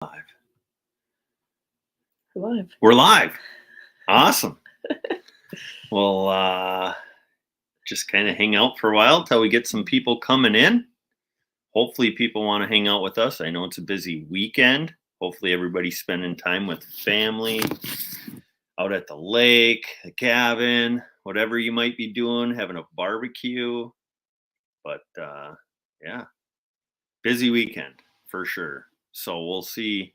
Live. We're live. We're live. Awesome. We'll just kind of hang out for a while till we get some people coming in. Hopefully people want to hang out with us. I know it's a busy weekend. Hopefully everybody's spending time with family, out at the lake, the cabin, whatever you might be doing, having a barbecue. But yeah, busy weekend for sure. So we'll see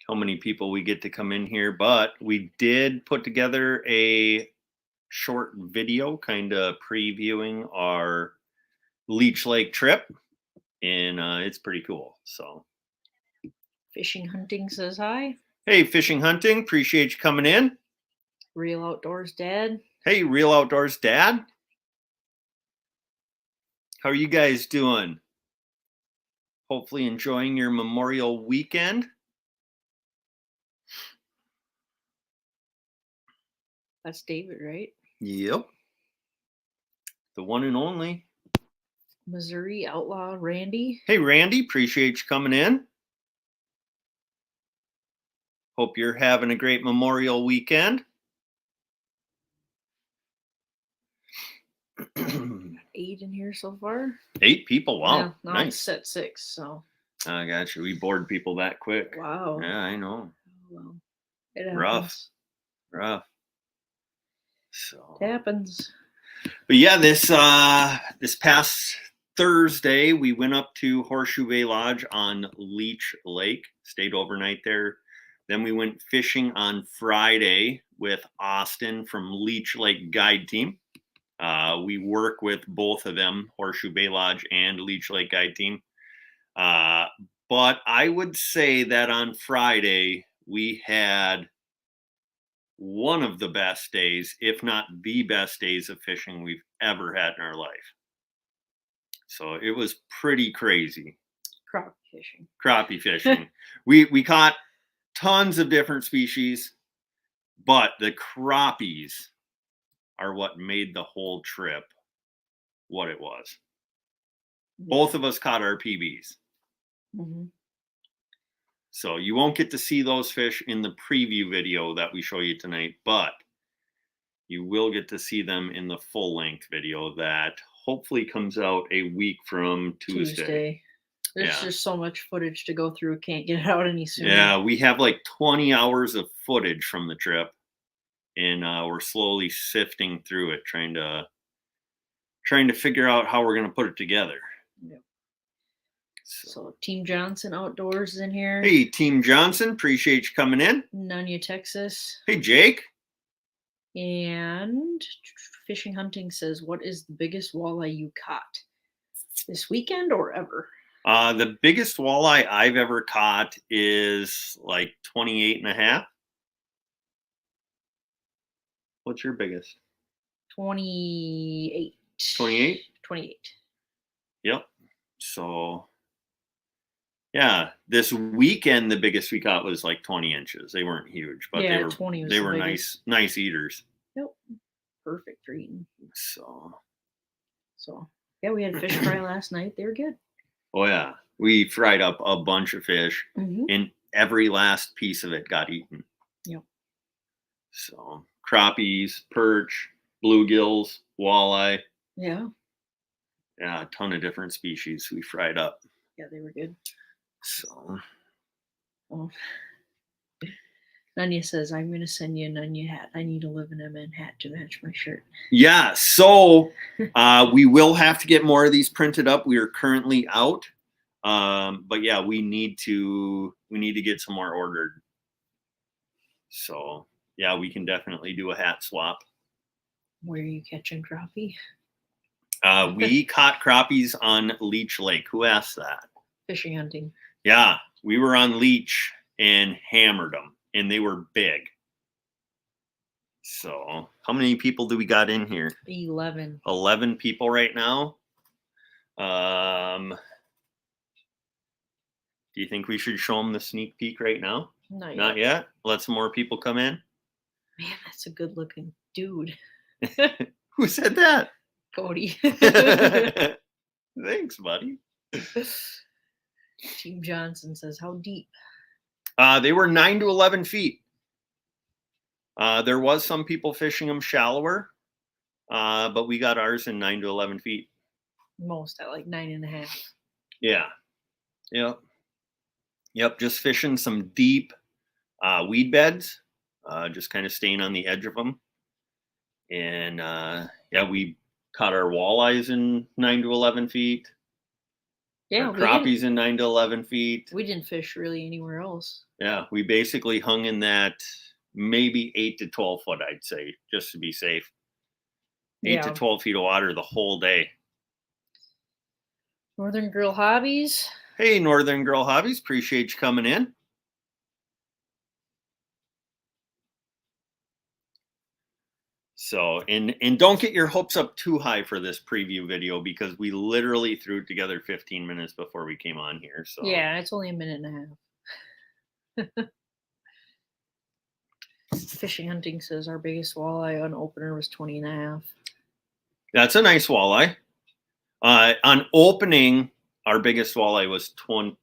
how many people we get to come in here. But we did put together a short video kind of previewing our Leech Lake trip. And it's pretty cool. So Fishing Hunting says hi. Hey, Fishing Hunting, appreciate you coming in. Real Outdoors Dad. Hey, Real Outdoors Dad. How are you guys doing? Hopefully enjoying your Memorial weekend. That's David, right? Yep. The one and only. Missouri Outlaw Randy. Hey, Randy, appreciate you coming in. Hope you're having a great Memorial weekend. 8 in here so far. 8 people, wow. Yeah, now nice. It's set 6, so. I got you. We bored people that quick. Wow. Yeah, I know. Well, it happens. Rough. So it happens. But yeah, this past Thursday we went up to Horseshoe Bay Lodge on Leech Lake, stayed overnight there. Then we went fishing on Friday with Austin from Leech Lake Guide Team. We work with both of them, Horseshoe Bay Lodge and Leech Lake Guide Team. But I would say that on Friday we had one of the best days, if not the best days of fishing we've ever had in our life. So it was pretty crazy. Crappie fishing. We caught tons of different species, but the crappies are what made the whole trip what it was. Both of us caught our PBs. Mm-hmm. So you won't get to see those fish in the preview video that we show you tonight, but you will get to see them in the full length video that hopefully comes out a week from Tuesday. There's just so much footage to go through. Can't get it out any sooner. Yeah, we have like 20 hours of footage from the trip, and we're slowly sifting through it, trying to figure out how we're going to put it together. Yep. So Team Johnson Outdoors is in here. Hey, Team Johnson, appreciate you coming in. Nunya, Texas. Hey, Jake. And Fishing Hunting says, what is the biggest walleye you caught this weekend or ever? The biggest walleye I've ever caught is like 28.5. What's your biggest? 28. 28? 28. Yep. So yeah, this weekend the biggest we caught was like 20 inches. They weren't huge, but yeah, 20 was they were biggest. nice eaters. Yep. Perfect for eating. So yeah, we had a fish fry last night. They were good. Oh yeah. We fried up a bunch of fish, mm-hmm. and every last piece of it got eaten. Yep. So crappies, perch, bluegills, walleye. Yeah. Yeah, a ton of different species we fried up. Yeah, they were good. So. Oh. Nunya says, I'm going to send you a Nunya hat. I need a Live in MN hat to match my shirt. Yeah, so we will have to get more of these printed up. We are currently out. But yeah, we need to get some more ordered. So yeah, we can definitely do a hat swap. Where are you catching crappie? We caught crappies on Leech Lake. Who asked that? Fishing Hunting. Yeah, we were on Leech and hammered them, and they were big. So how many people do we got in here? 11. 11 people right now. Do you think we should show them the sneak peek right now? Not yet. Let some more people come in. Man, that's a good looking dude. Who said that? Cody. Thanks, buddy. Team Johnson says, how deep? They were 9 to 11 feet. There was some people fishing them shallower, but we got ours in 9 to 11 feet. Most at like 9.5. Yeah. Yep. Yep. Just fishing some deep weed beds, just kind of staying on the edge of them. And yeah, we caught our walleyes in 9 to 11 feet. Yeah, Our crappies in 9 to 11 feet. we didn't fish really anywhere else. Yeah, we basically hung in that maybe 8 to 12 foot, I'd say, just to be safe. 8 to 12 feet of water the whole day. Northern Girl Hobbies. Hey, Northern Girl Hobbies, appreciate you coming in. So, and don't get your hopes up too high for this preview video because we literally threw it together 15 minutes before we came on here. So yeah, it's only a minute and a half. Fishing Hunting says our biggest walleye on opener was 20.5. That's a nice walleye. On opening, our biggest walleye was 27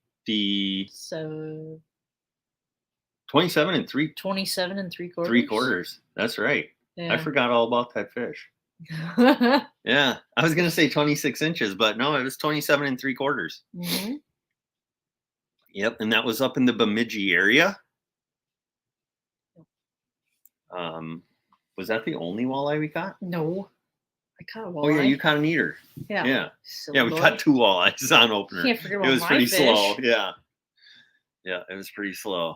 and 27 and 3/4. 3/4. That's right. Yeah. I forgot all about that fish. Yeah, I was gonna say 26 inches, but no, it was 27 and 3/4. Mm-hmm. Yep, and that was up in the Bemidji area. Was that the only walleye we caught? No, I caught a walleye. Oh yeah, you caught an eater. Yeah. Yeah. Silly Yeah, we boy. caught 2 walleyes on opener. Can't forget about It was my pretty fish. slow. Yeah. Yeah, it was pretty slow.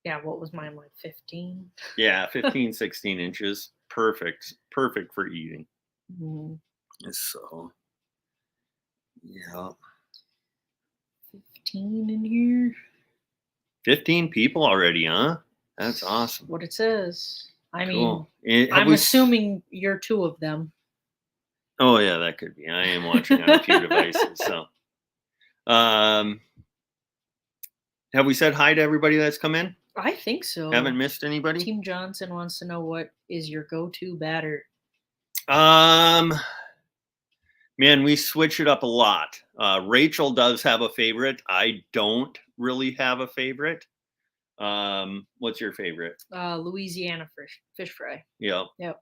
Yeah, what was mine, like 15? Yeah, 15, 16 inches. Perfect for eating. Mm-hmm. So, yeah. 15 in here. 15 people already, huh? That's awesome. What it says. I Cool. mean, I'm assuming you're 2 of them. Oh yeah, that could be. I am watching on a few devices. So, have we said hi to everybody that's come in? I think so. Haven't missed anybody? Team Johnson wants to know what is your go-to batter. Man, we switch it up a lot. Rachel does have a favorite. I don't really have a favorite. What's your favorite? Louisiana fish fry. Yep. Yep.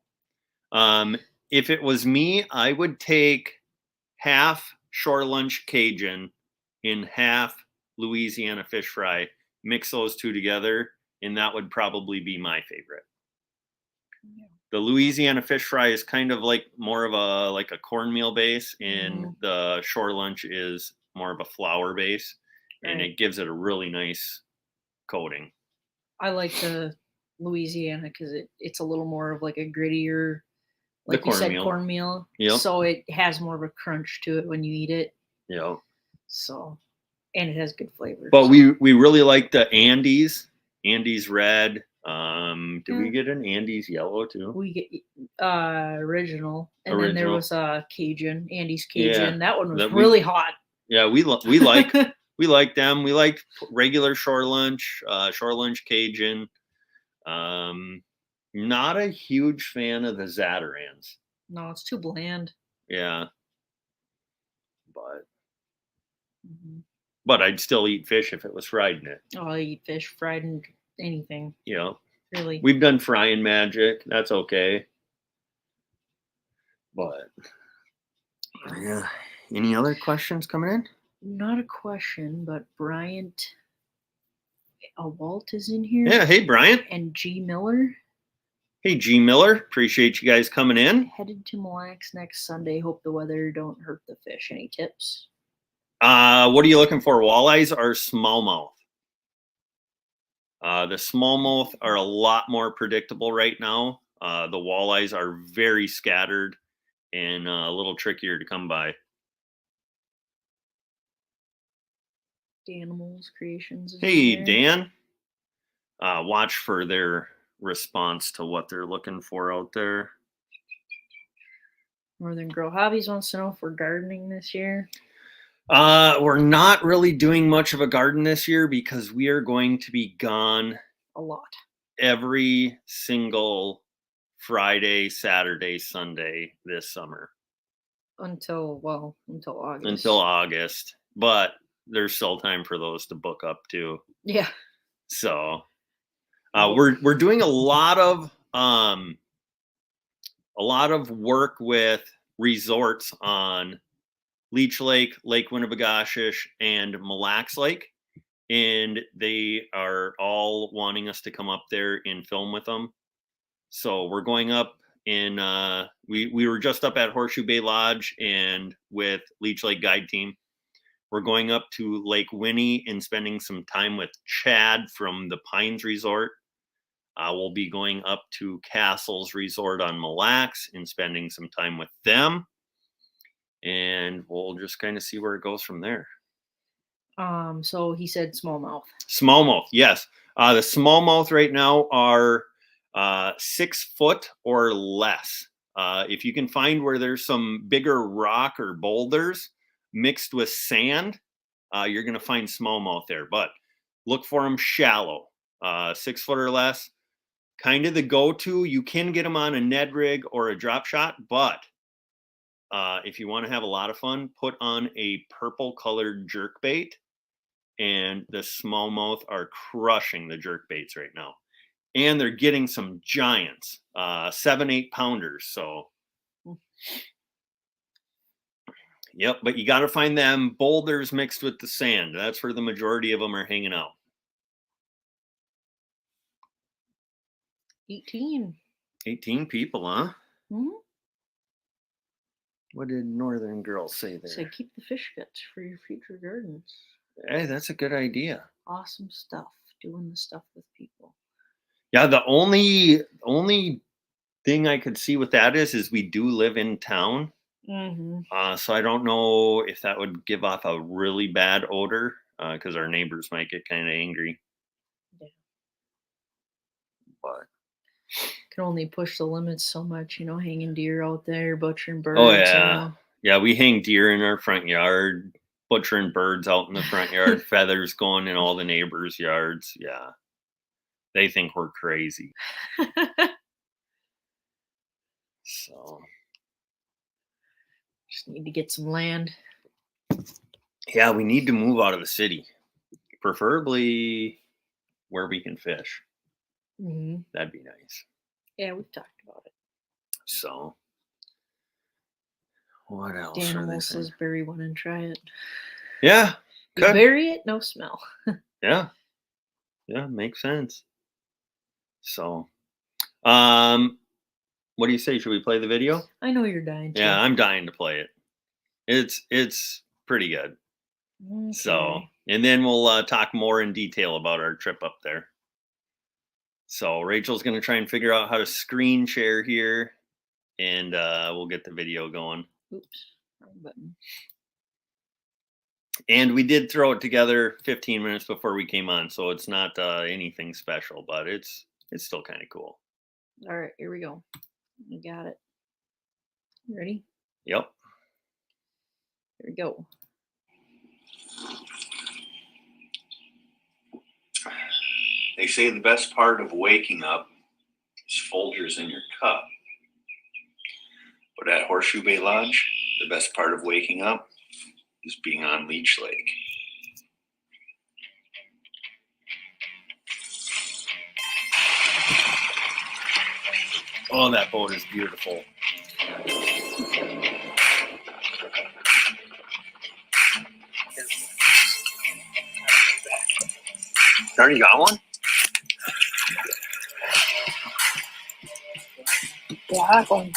If it was me, I would take half shore lunch Cajun in half Louisiana fish fry, mix those two together, and that would probably be my favorite. Yeah. The Louisiana fish fry is kind of like more of a cornmeal base, and the shore lunch is more of a flour base, and it gives it a really nice coating. I like the Louisiana because it's a little more of like a grittier, like you said, cornmeal. Yep. So it has more of a crunch to it when you eat it. Yep. So, and it has good flavor. But we really like the Andes red. Did we get an Andes yellow too? We get original, and then there was Cajun, Andes Cajun. Yeah, that one was really hot. Yeah, we like we like them. We like regular shore lunch Cajun. Not a huge fan of the Zatarans. No, it's too bland. Yeah, but I'd still eat fish if it was fried in it. Oh, I eat fish fried in anything. Yeah. Really. We've done frying magic. That's okay. But yeah. Any other questions coming in? Not a question, but Bryant Walt is in here. Yeah. Hey, Bryant. And G Miller. Hey, G Miller. Appreciate you guys coming in. Headed to Mille Lacs next Sunday. Hope the weather don't hurt the fish. Any tips? What are you looking for? Walleyes or smallmouth? The smallmouth are a lot more predictable right now. The walleyes are very scattered and a little trickier to come by. Danimals Creations. Hey, Dan. Watch for their response to what they're looking for out there. Northern Girl Hobbies wants to know if we're gardening this year. We're not really doing much of a garden this year because we are going to be gone a lot every single Friday, Saturday, Sunday this summer. Until August. Until August. But there's still time for those to book up too. Yeah. So we're doing a lot of work with resorts on Leech Lake, Lake Winnebagochish, and Mille Lacs Lake. And they are all wanting us to come up there and film with them. So we're going up in, we were just up at Horseshoe Bay Lodge and with Leech Lake Guide Team. We're going up to Lake Winnie and spending some time with Chad from the Pines Resort. We'll be going up to Castle's Resort on Mille Lacs and spending some time with them. And we'll just kind of see where it goes from there. So he said smallmouth. Smallmouth, yes. The smallmouth right now are 6 foot or less. If you can find where there's some bigger rock or boulders mixed with sand, you're going to find smallmouth there. But look for them shallow, 6 foot or less. Kind of the go-to. You can get them on a Ned rig or a drop shot, but if you want to have a lot of fun, put on a purple colored jerk bait, and the smallmouth are crushing the jerk baits right now. And they're getting some giants, 7-8 pounders. So, yep. But you got to find them boulders mixed with the sand. That's where the majority of them are hanging out. 18 people, huh? Mm-hmm. What did Northern Girl say there? Said keep the fish guts for your future gardens. Hey, that's a good idea. Awesome stuff. Doing the stuff with people. Yeah, the only thing I could see with that is we do live in town. Mm-hmm. So I don't know if that would give off a really bad odor because our neighbors might get kind of angry. Yeah. But can only push the limits so much, hanging deer out there, butchering birds. Oh yeah. Yeah, we hang deer in our front yard, butchering birds out in the front yard, feathers going in all the neighbors' yards. Yeah. They think we're crazy. So just need to get some land. Yeah, we need to move out of the city, preferably where we can fish. Mm-hmm. That'd be nice. Yeah, we've talked about it. So what else? Danimal says bury one and try it. Yeah. You bury it, no smell. Yeah. Yeah, makes sense. So what do you say? Should we play the video? I know you're dying to. Yeah, I'm dying to play it. It's pretty good. Okay. So, and then we'll talk more in detail about our trip up there. So Rachel's going to try and figure out how to screen share here, and we'll get the video going. Oops, wrong button. And we did throw it together 15 minutes before we came on, so it's not anything special, but it's still kind of cool. All right, here we go. We got it. You ready? Yep. Here we go. They say the best part of waking up is Folgers in your cup. But at Horseshoe Bay Lodge, the best part of waking up is being on Leech Lake. Oh, that boat is beautiful. Darn, you got one? Black one.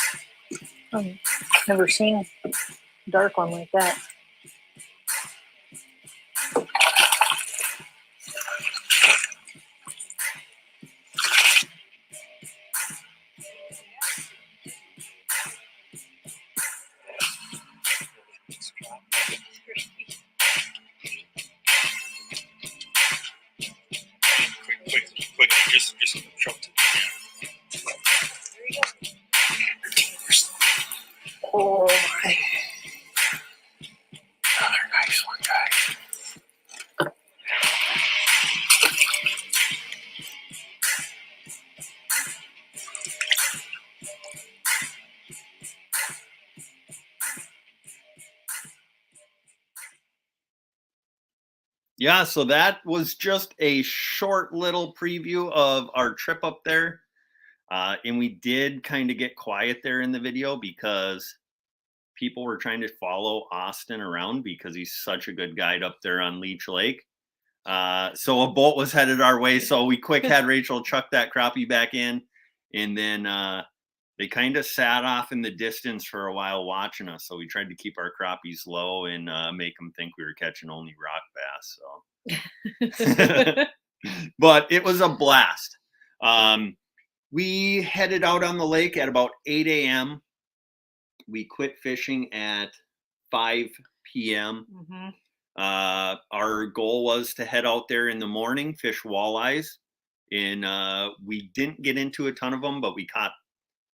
I've never seen a dark one like that. Quick, just show it to Oh my. Yeah, so that was just a short little preview of our trip up there. And we did kind of get quiet there in the video because people were trying to follow Austin around because he's such a good guide up there on Leech Lake. So a boat was headed our way. So we quick had Rachel chuck that crappie back in. And then they kind of sat off in the distance for a while watching us. So we tried to keep our crappies low and make them think we were catching only rock bass. So, but it was a blast. We headed out on the lake at about 8 a.m. We quit fishing at 5 p.m. Mm-hmm. Our goal was to head out there in the morning, fish walleyes. And we didn't get into a ton of them, but we caught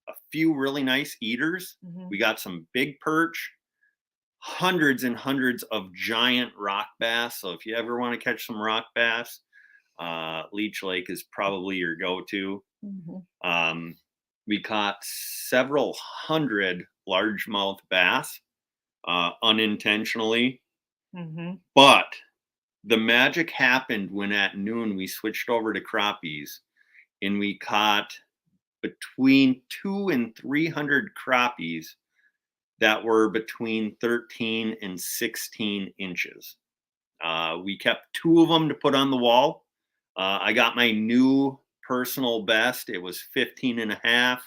a few really nice eaters. Mm-hmm. We got some big perch, hundreds and hundreds of giant rock bass. So if you ever want to catch some rock bass, Leech Lake is probably your go-to. Mm-hmm. We caught several hundred largemouth bass unintentionally. Mm-hmm. But the magic happened when at noon we switched over to crappies and we caught between 200 and 300 crappies that were between 13 and 16 inches. We kept 2 of them to put on the wall. I got my new personal best. It was 15 and a half.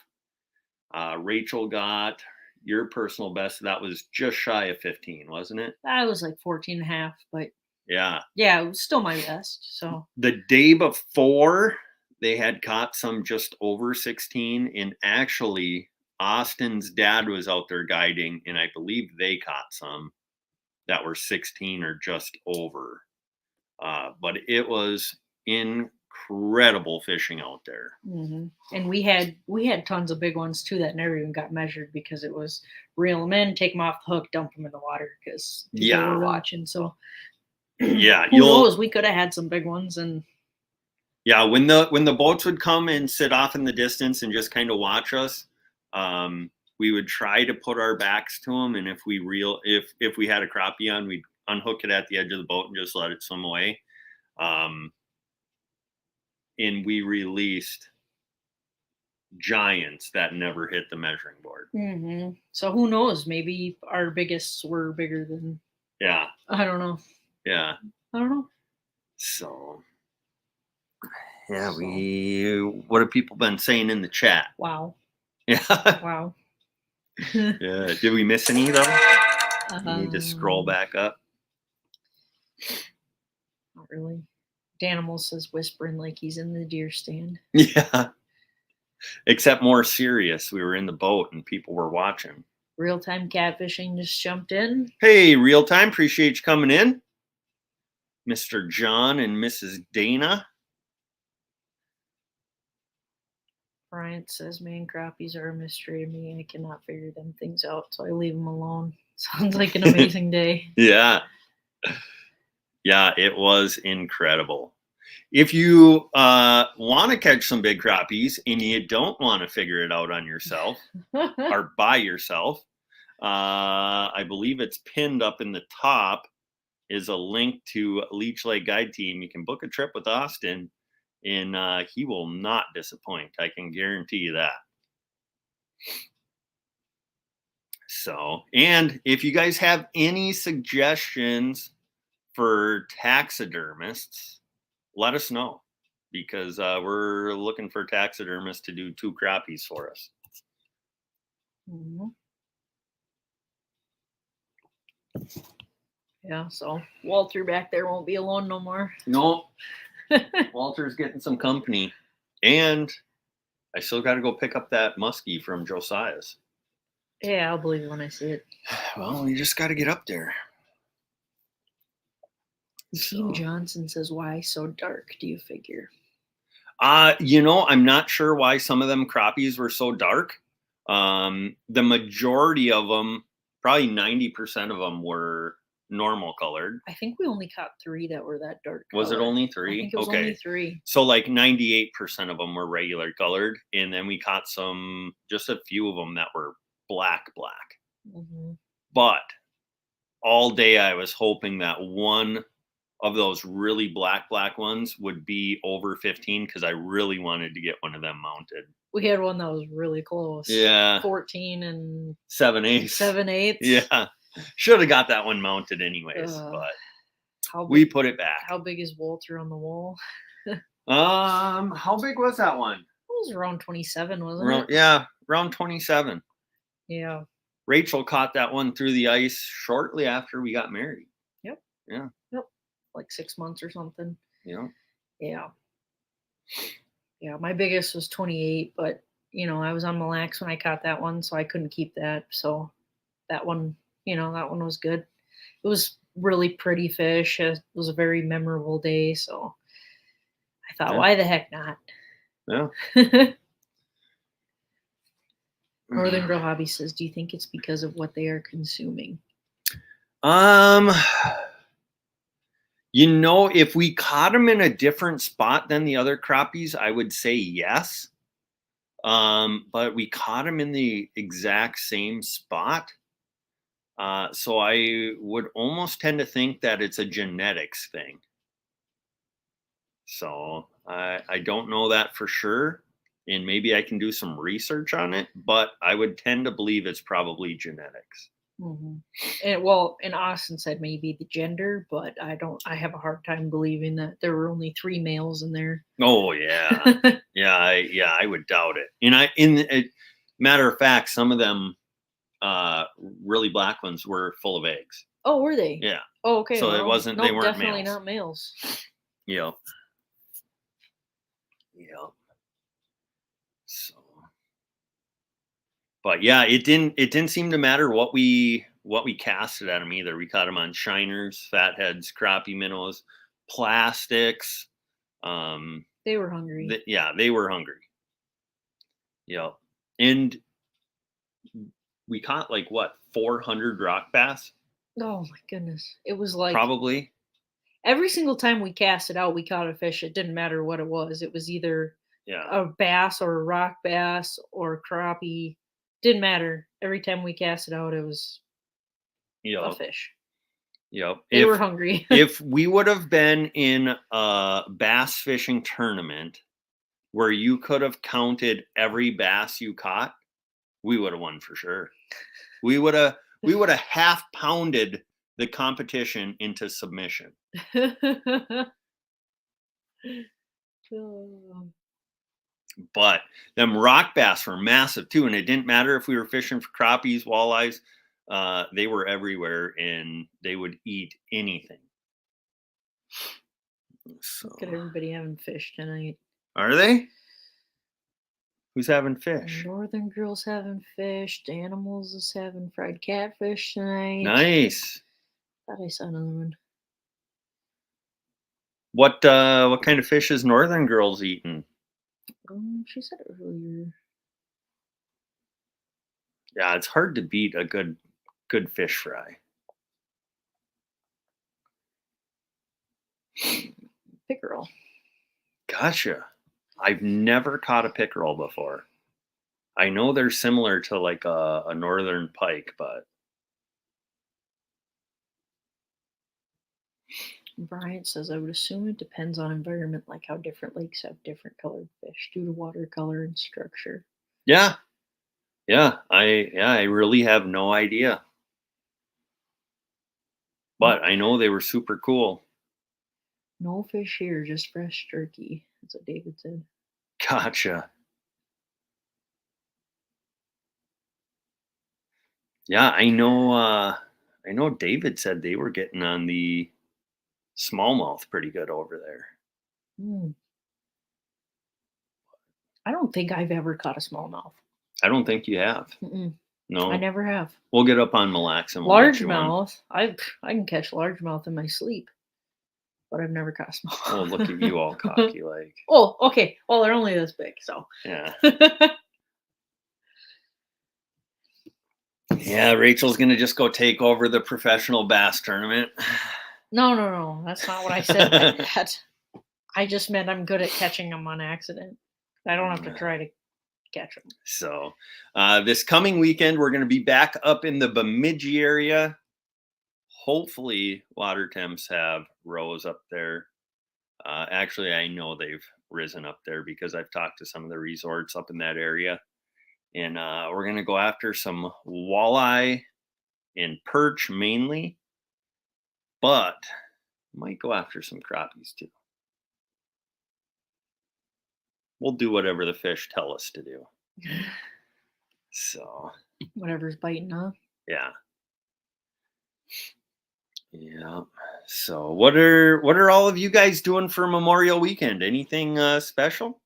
Rachel got your personal best. That was just shy of 15, wasn't it? I was like 14 and a half, but yeah, it was still my best. So the day before, they had caught some just over 16, and actually Austin's dad was out there guiding, and I believe they caught some that were 16 or just over. But it was incredible fishing out there. Mm-hmm. And we had tons of big ones too that never even got measured because it was reel them in, take them off the hook, dump them in the water because people were watching. So yeah, who knows? We could have had some big ones. And yeah, when the boats would come and sit off in the distance and just kind of watch us, we would try to put our backs to them, and if we had a crappie on, we'd unhook it at the edge of the boat and just let it swim away. And we released giants that never hit the measuring board. Mm-hmm. So who knows? Maybe our biggest were bigger than. Yeah. I don't know. Yeah. I don't know. So. Yeah, what have people been saying in the chat? Wow. Yeah. Wow. Yeah. Did we miss any though? You need to scroll back up. Not really. Danimal says whispering like he's in the deer stand. Yeah. Except more serious. We were in the boat and people were watching. Real time catfishing just jumped in. Hey, real time. Appreciate you coming in. Mr. John and Mrs. Dana. Bryant says, man, crappies are a mystery to me. I cannot figure them things out, so I leave them alone. Sounds like an amazing day. Yeah. Yeah, it was incredible. If you want to catch some big crappies and you don't want to figure it out on yourself or by yourself, I believe it's pinned up in the top is a link to Leech Lake Guide Team. You can book a trip with Austin, and he will not disappoint. I can guarantee you that. So, and if you guys have any suggestions for taxidermists, let us know, because we're looking for taxidermists to do 2 crappies for us. Mm-hmm. Yeah, so Walter back there won't be alone no more. No, Walter's getting some company, and I still got to go pick up that muskie from Josiah's. Yeah, I'll believe it when I see it. Well, we just got to get up there. Team Johnson says, why so dark, do you figure? I'm not sure why some of them crappies were so dark. The majority of them, probably 90% of them, were normal colored. I think we only caught 3 that were that dark color. Was it only 3? I think it was only 3. So like 98% of them were regular colored, and then we caught just a few of them that were black. Mm-hmm. But all day I was hoping that one of those really black ones would be over 15 because I really wanted to get one of them mounted. We had one that was really close. Yeah. 14 and 7/8. 7/8. Yeah. Should have got that one mounted anyways, but we put it back. How big is Walter on the wall? How big was that one? It was around 27, wasn't it? Yeah, around 27. Yeah. Rachel caught that one through the ice shortly after we got married. Yep. Yeah. Yep. Like 6 months or something. Yeah. Yeah. Yeah. My biggest was 28, but I was on Mille Lacs when I caught that one, so I couldn't keep that. So that one, that one was good. It was really pretty fish. It was a very memorable day. So I thought, why the heck not? Yeah. Northern Girl Hobby says, do you think it's because of what they are consuming? If we caught them in a different spot than the other crappies, I would say yes. But we caught them in the exact same spot. So I would almost tend to think that it's a genetics thing. So I don't know that for sure. And maybe I can do some research on it, but I would tend to believe it's probably genetics. Mm-hmm. And Austin said maybe the gender, but I have a hard time believing that there were only 3 males in there. Oh yeah. I would doubt it. And matter of fact, some of them really black ones were full of eggs. Oh, were they? Yeah. Oh, okay. So it wasn't, they weren't definitely males. not males. Yep. So, but yeah, it didn't seem to matter what we casted at them either. We caught them on shiners, fatheads, crappie minnows, plastics. They were hungry. They were hungry. Yep. And we caught 400 rock bass. Oh my goodness. It was like probably every single time we cast it out, we caught a fish. It didn't matter what it was. It was either a bass or a rock bass or crappie. Didn't matter. Every time we cast it out, it was a fish. Yep. They were hungry. If we would have been in a bass fishing tournament where you could have counted every bass you caught, we would have won for sure. We would have half pounded the competition into submission. But them rock bass were massive too, and it didn't matter if we were fishing for crappies, walleyes. They were everywhere, and they would eat anything. So, look at everybody having fish tonight. Are they? Who's having fish? Northern Girl's having fish. The Animals is having fried catfish tonight. Nice. Thought I saw another one. What kind of fish is Northern Girl's eating? She said earlier. Yeah, it's hard to beat a good fish fry. Pickerel. Gotcha. I've never caught a pickerel before. I know they're similar to a northern pike, but Bryant says, I would assume it depends on environment, like how different lakes have different colored fish due to watercolor and structure. Yeah. I really have no idea. But I know they were super cool. No fish here, just fresh jerky. That's what David said. Gotcha. Yeah, I know David said they were getting on the smallmouth pretty good over there. I don't think I've ever caught a smallmouth. I don't think you have. Mm-mm. No, I never have. We'll get up on Mille Lacs and we'll largemouth. I can catch largemouth in my sleep, but I've never caught a smallmouth. Oh, look at you, all cocky like. Oh, okay. Well, they're only this big, so yeah. Yeah, Rachel's gonna just go take over the professional bass tournament. No. That's not what I said like that. I just meant I'm good at catching them on accident. I don't have to try to catch them. So this coming weekend, we're going to be back up in the Bemidji area. hopefully water temps have rose up there. Actually, I know they've risen up there because I've talked to some of the resorts up in that area. And we're going to go after some walleye and perch mainly, but might go after some crappies too. We'll do whatever the fish tell us to do. So, Whatever's biting, huh? yeah. Yeah. So, what are all of you guys doing for Memorial Weekend? Anything special?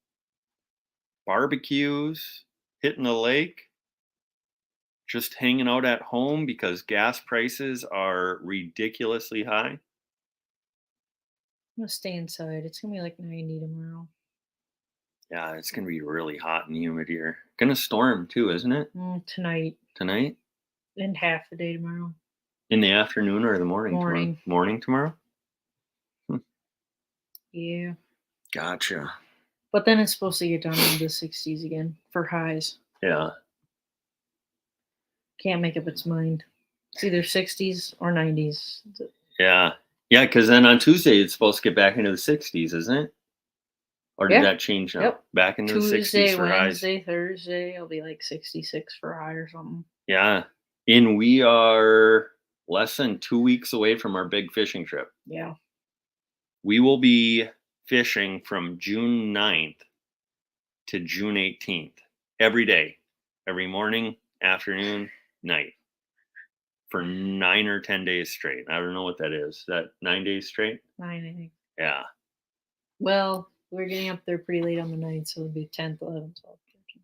Barbecues, hitting the lake, just hanging out at home because gas prices are ridiculously high. I'm gonna stay inside. It's gonna be like 90 tomorrow. Yeah, it's gonna be really hot and humid here. Gonna storm too, isn't it? Tonight Tonight? and half the day tomorrow. In the afternoon or the morning? Morning. Tomorrow? Morning tomorrow? Yeah. Gotcha. But then it's supposed to get down into the 60s again for highs. Yeah. Can't make up its mind. It's either 60s or 90s. Yeah. Yeah, because then on Tuesday it's supposed to get back into the 60s, isn't it? Or did Yeah. that change now? Yep. Back into the 60s Tuesday, for highs? Wednesday, Thursday, it'll be like 66 for high or something. Yeah. And we are less than 2 weeks away from our big fishing trip. Yeah. We will be fishing from June 9th to June 18th. Every day. Every morning, afternoon, night. For 9 or 10 days straight. I don't know what that is. Is that 9 days straight? 9, I think. Yeah. Well, we're getting up there pretty late on the night, so it'll be 10th, 11th, 12th, 13th.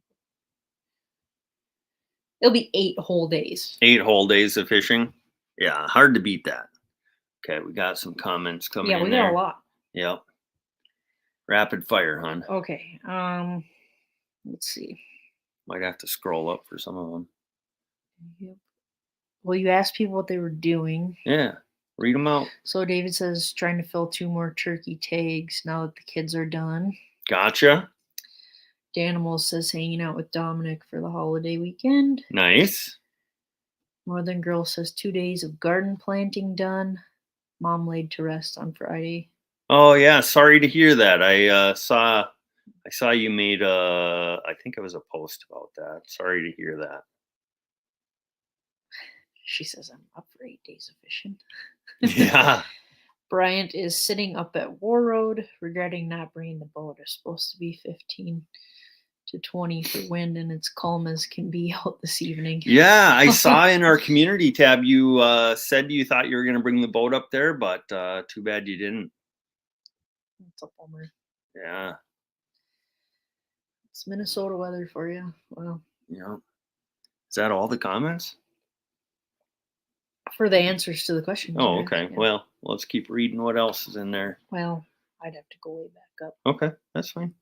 It'll be 8 whole days. 8 whole days of fishing. Yeah, hard to beat that. Okay, we got some comments coming Yeah, in we there. got a lot. Yep. Rapid fire, hon. Okay. Let's see. Might have to scroll up for some of them. Yep. Well, you asked people what they were doing. Yeah, read them out. So David says trying to fill 2 more turkey tags now that the kids are done. Gotcha. Danimal says hanging out with Dominic for the holiday weekend. Nice. Northern Girl says 2 days of garden planting done. Mom laid to rest on Friday. Oh yeah, sorry to hear that. I saw you made I think it was a post about that. Sorry to hear that. She says I'm up for 8 days of fishing. Yeah. Bryant is sitting up at War Road, regretting not bringing the boat. It's supposed to be 15 to 20 for wind, and it's calm as can be out this evening. Yeah, I saw in our community tab you said you thought you were going to bring the boat up there, but too bad you didn't. It's a bummer. Yeah. It's Minnesota weather for you. Well, Yeah. Is that all the comments? for the answers to the questions. Oh, yeah, okay. yeah. Well, let's keep reading what else is in there. Well, I'd have to go way back up. Okay, that's fine.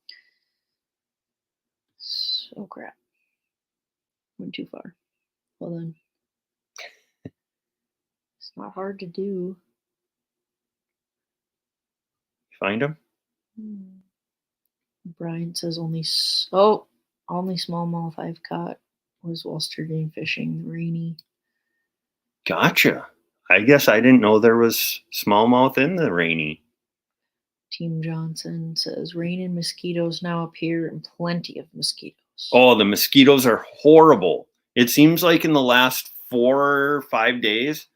Oh crap. Went too far. Well then. It's not hard to do. Find them? Brian says only smallmouth I've caught was while sturgeon fishing, rainy. Gotcha. I guess I didn't know there was smallmouth in the rainy. Team Johnson says rain and mosquitoes now appear and plenty of mosquitoes. Oh, the mosquitoes are horrible. It seems like in the last 4 or 5 days,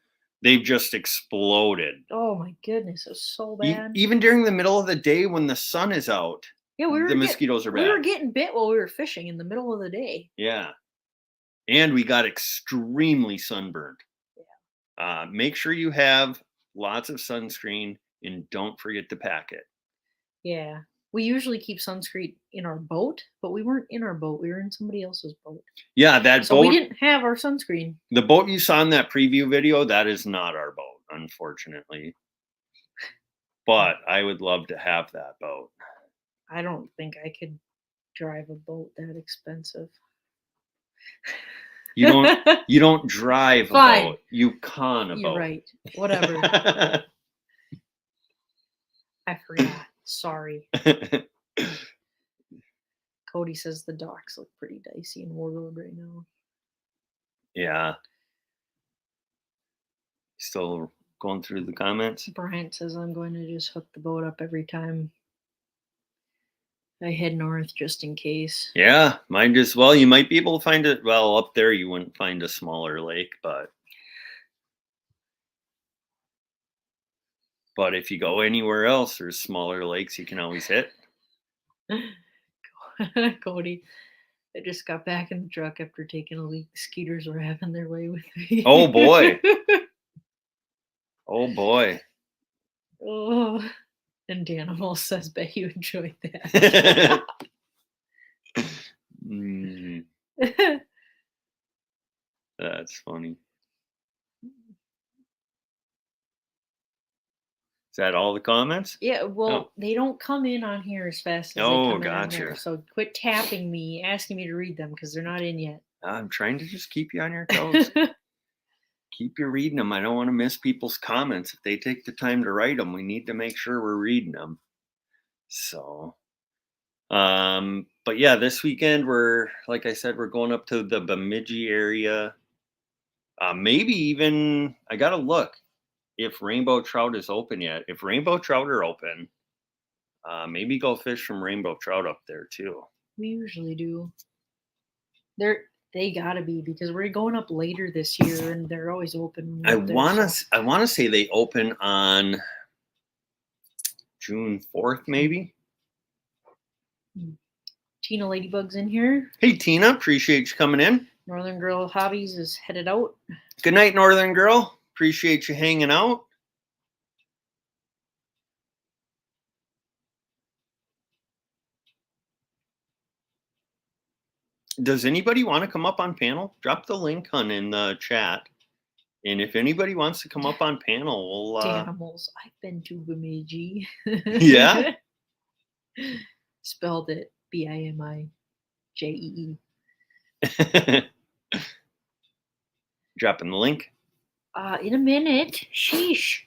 they've just exploded. Oh my goodness, it was so bad. Even during the middle of the day when the sun is out, Yeah, the mosquitoes are bad. We were getting bit while we were fishing in the middle of the day. Yeah. And we got extremely sunburned. Yeah. Make sure you have lots of sunscreen and don't forget to pack it. Yeah. We usually keep sunscreen in our boat, but we weren't in our boat. We were in somebody else's boat. Yeah, that So boat. we didn't have our sunscreen. The boat you saw in that preview video, that is not our boat, unfortunately. But I would love to have that boat. I don't think I could drive a boat that expensive. You don't drive a Fine. boat. You con a You're boat. right. Whatever. I forgot. Sorry. Cody says the docks look pretty dicey in War Road right now. Yeah. Still going through the comments. Bryant says I'm going to just hook the boat up every time I head north just in case. Yeah, might as well. You might be able to find it. Well, up there you wouldn't find a smaller lake, but if you go anywhere else, there's smaller lakes you can always hit. Cody, I just got back in the truck after taking a leak. The skeeters were having their way with me. Oh boy. Oh boy. Oh, and Danimal says, bet you enjoyed that. That's funny. Is that all the comments? Yeah, well, they don't come in on here as fast as they come in on there. Gotcha. So quit tapping me, asking me to read them because they're not in yet. I'm trying to just keep you on your toes. Keep you reading them. I don't want to miss people's comments. If they take the time to write them, we need to make sure we're reading them. So, but yeah, this weekend like I said, we're going up to the Bemidji area. Maybe even, I got to look if rainbow trout is open yet. If rainbow trout are open, maybe go fish some rainbow trout up there too. We usually do. They gotta be because we're going up later this year and they're always open. I want to say they open on June 4th, maybe. Tina Ladybug's in here. Hey Tina, appreciate you coming in. Northern Girl Hobbies is headed out. Good night, Northern Girl. Appreciate you hanging out. Does anybody want to come up on panel? Drop the link on in the chat. And if anybody wants to come up on panel, we'll Danimals. I've been to Bemidji. Yeah. Spelled it Bimijee. Dropping the link. In a minute. Sheesh.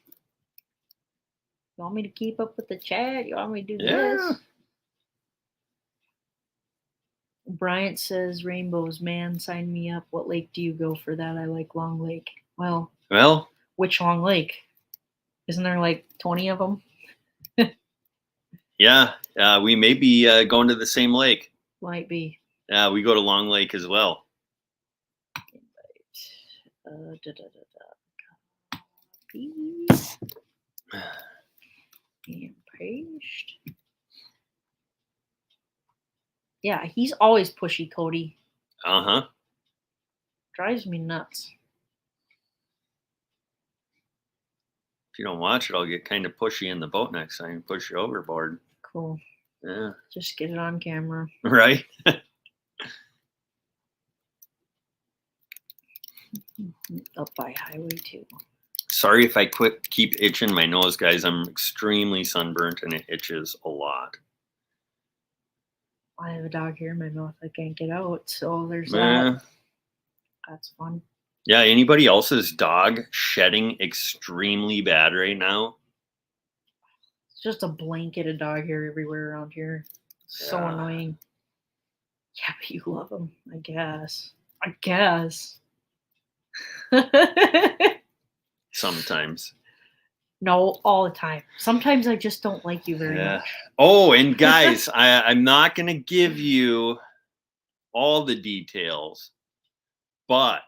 You want me to keep up with the chat? You want me to do this? Bryant says rainbows, man, sign me up. What lake do you go for that? I like Long Lake. Well, which Long Lake? Isn't there like 20 of them? Yeah, we may be going to the same lake. Might be. We go to Long Lake as well. Peace. And paste. Yeah, he's always pushy, Cody. Uh-huh. Drives me nuts. If you don't watch it, I'll get kind of pushy in the boat next time and push you overboard. Cool. Yeah. Just get it on camera. Right? Up by Highway 2. Sorry if I keep itching my nose, guys. I'm extremely sunburnt and it itches a lot. I have a dog hair in my mouth I can't get out, so there's that. That's fun. Yeah, anybody else's dog shedding extremely bad right now? It's just a blanket of dog hair everywhere around here. So annoying. Yeah, but you love them, I guess. Sometimes. No, all the time. Sometimes I just don't like you very much. Oh, and guys, I'm not going to give you all the details, but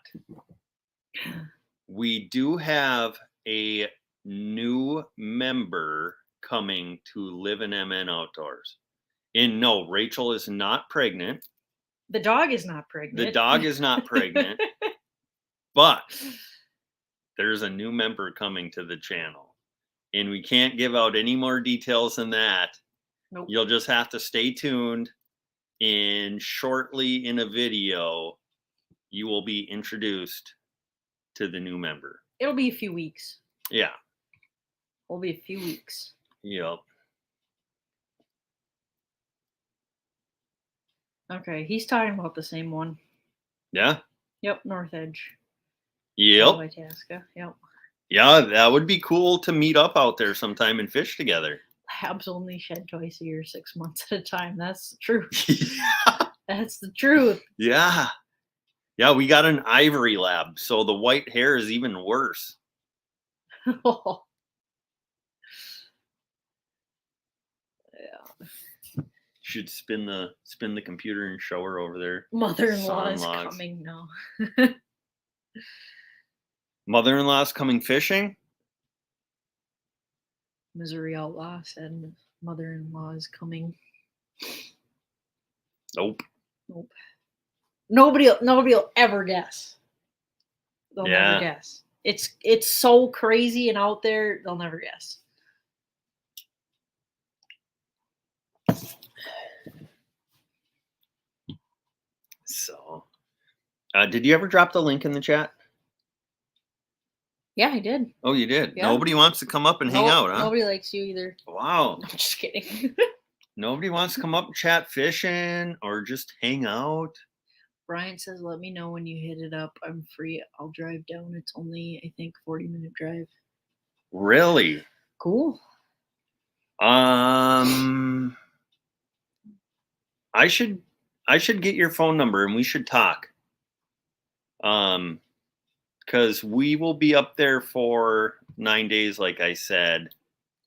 we do have a new member coming to Live in MN Outdoors. And no, Rachel is not pregnant. The dog is not pregnant. The dog is not pregnant. But there's a new member coming to the channel. And we can't give out any more details than that. Nope. You'll just have to stay tuned. And shortly in a video, you will be introduced to the new member. It'll be a few weeks. Yeah. It'll be a few weeks. Yep. Okay, he's talking about the same one. Yeah? Yep, North Edge. Yep. Itasca. Yep. Yeah, that would be cool to meet up out there sometime and fish together. Labs only shed twice a year, 6 months at a time. That's the truth. Yeah. That's the truth. Yeah. Yeah, we got an ivory lab, so the white hair is even worse. Yeah. Should spin the computer and show her over there. Mother-in-law is Son-in-laws. coming now. Mother-in-law's coming fishing? Missouri Outlaw said mother-in-law is coming. Nope. Nope. Nobody'll ever guess. They'll Yeah. never guess. It's so crazy and out there, they'll never guess. So, did you ever drop the link in the chat? Yeah, I did. Oh, you did. Yeah. Nobody wants to come up and hang out, huh? Nobody likes you either. Wow. I'm just kidding. Nobody wants to come up and chat fishing or just hang out. Brian says, let me know when you hit it up. I'm free. I'll drive down. It's only, I think, 40-minute drive. Really? Cool. I should get your phone number and we should talk. Because we will be up there for 9 days, like I said.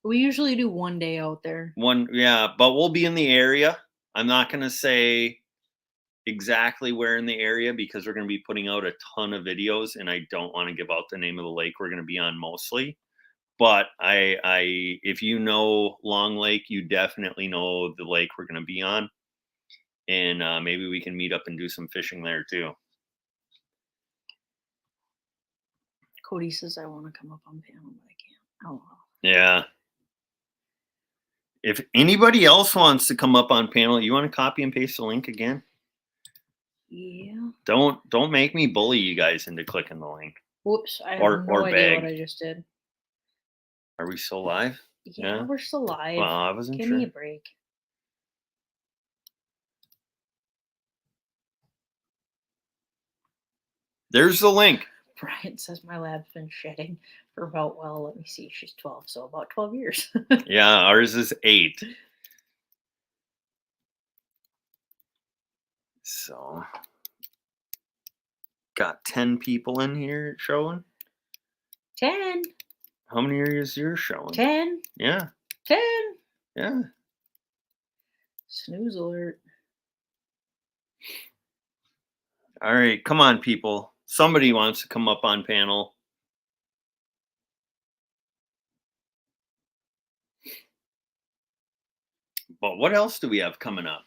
We usually do 1 day out there. But we'll be in the area. I'm not going to say exactly where in the area because we're going to be putting out a ton of videos and I don't want to give out the name of the lake we're going to be on mostly. But if you know Long Lake, you definitely know the lake we're going to be on. And maybe we can meet up and do some fishing there too. Cody says, I want to come up on panel, but I can't. Oh, well. Yeah. If anybody else wants to come up on panel, you want to copy and paste the link again? Yeah. Don't make me bully you guys into clicking the link. Whoops. I have Or no idea beg. what I just did. Are we still live? Yeah, we're still live. Well, I wasn't Give sure. me a break. There's the link. Brian says my lab's been shedding for about, well, let me see. She's 12, so about 12 years. Yeah, ours is 8. So, got 10 people in here showing. 10. How many is yours showing? 10. Yeah. 10. Yeah. Snooze alert. All right, come on, people. Somebody wants to come up on panel. But what else do we have coming up?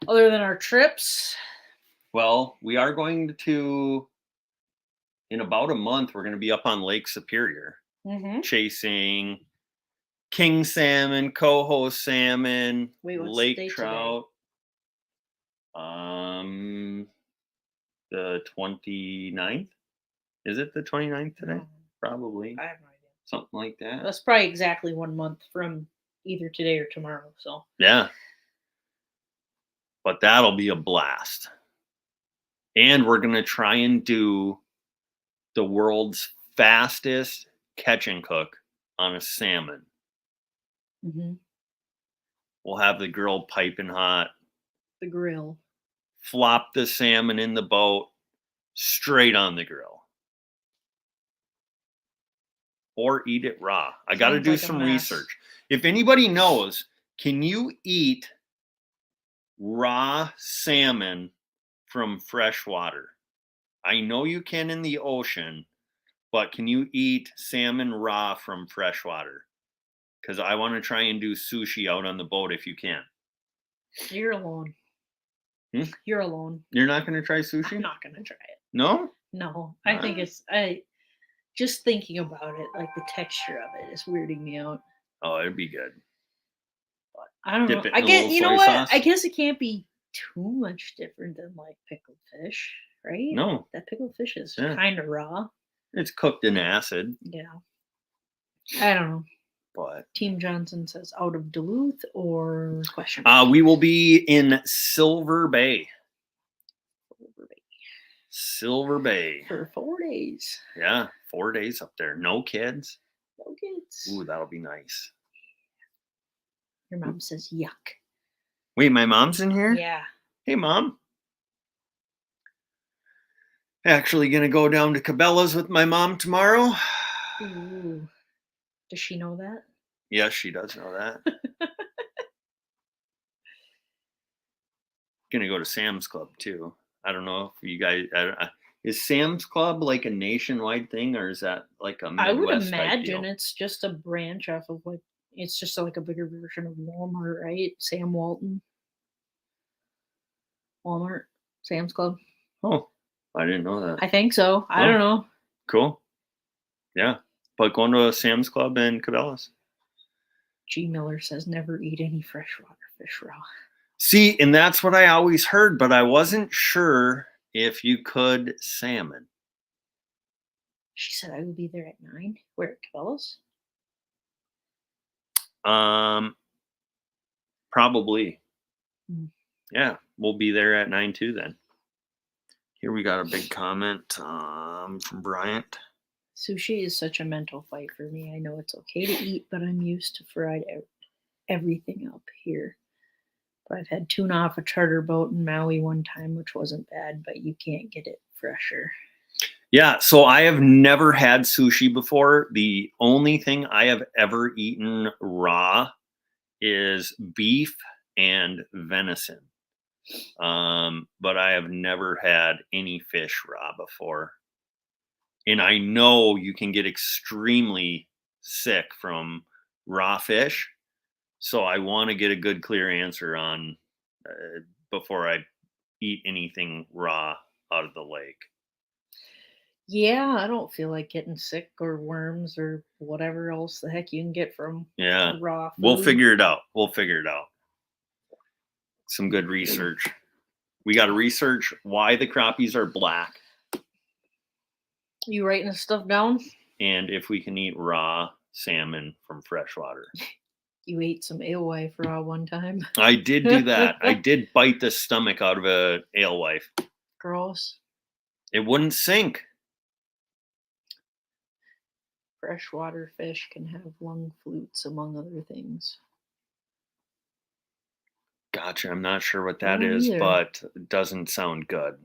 Other than our trips. Well, we are going to, in about a month, we're going to be up on Lake Superior chasing king salmon, coho salmon, Wait, what's the lake date trout. The 29th? Is it the 29th today? No, Probably. I have no idea. Something like that. That's probably exactly 1 month from either today or tomorrow. So Yeah. But that'll be a blast. And we're going to try and do the world's fastest catch and cook on a salmon. We'll have the grill piping hot. The grill. Flop the salmon in the boat straight on the grill. Or eat it raw. I got to do some research. If anybody knows, can you eat raw salmon from fresh water? I know you can in the ocean, but can you eat salmon raw from fresh water? Because I want to try and do sushi out on the boat if you can. You're alone. You're alone. You're not going to try sushi? I'm not going to try it. No? No. I think just thinking about it, like the texture of it is weirding me out. Oh, it'd be good. But I don't know. Dip it I in a guess, little you know soy what? sauce? I guess it can't be too much different than like pickled fish, right? No. That pickled fish is Yeah. kind of raw. It's cooked in acid. Yeah. I don't know. But Team Johnson says out of Duluth or question? we will be in Silver Bay. Silver Bay. For 4 days. Yeah, 4 days up there. No kids. No kids. Ooh, that'll be nice. Your mom says yuck. Wait, my mom's in here? Yeah. Hey, Mom. Actually gonna go down to Cabela's with my mom tomorrow. Ooh. Does she know that? Yes, she does know that. Gonna go to Sam's Club too. I don't know if you guys is Sam's Club like a nationwide thing, or is that like a I would Midwest type imagine deal? it's just a branch off of like it's just like a bigger version of Walmart, right? Sam Walton, Walmart, Sam's Club. Oh, I didn't know that. I think so. I Oh. don't know. Cool. Yeah, but going to a Sam's Club in Cabela's. G. Miller says never eat any freshwater fish raw. See, and that's what I always heard, but I wasn't sure if you could salmon. She said I would be there at 9. Where at Cabela's? Probably. Mm. Yeah, we'll be there at 9 too then. Here we got a big comment from Bryant. Sushi is such a mental fight for me. I know it's okay to eat, but I'm used to fried everything up here. But I've had tuna off a charter boat in Maui one time, which wasn't bad, but you can't get it fresher. Yeah, so I have never had sushi before. The only thing I have ever eaten raw is beef and venison. But I have never had any fish raw before. And I know you can get extremely sick from raw fish. So I want to get a good, clear answer on before I eat anything raw out of the lake. Yeah, I don't feel like getting sick or worms or whatever else the heck you can get from Yeah, raw food. we'll figure it out. Some good research. We got to research why the crappies are black. You writing this stuff down? And if we can eat raw salmon from freshwater. You ate some alewife raw one time. I did do that. I did bite the stomach out of a alewife. Gross. It wouldn't sink. Freshwater fish can have lung flutes, among other things. Gotcha. I'm not sure what I that don't is, either. but it doesn't sound good.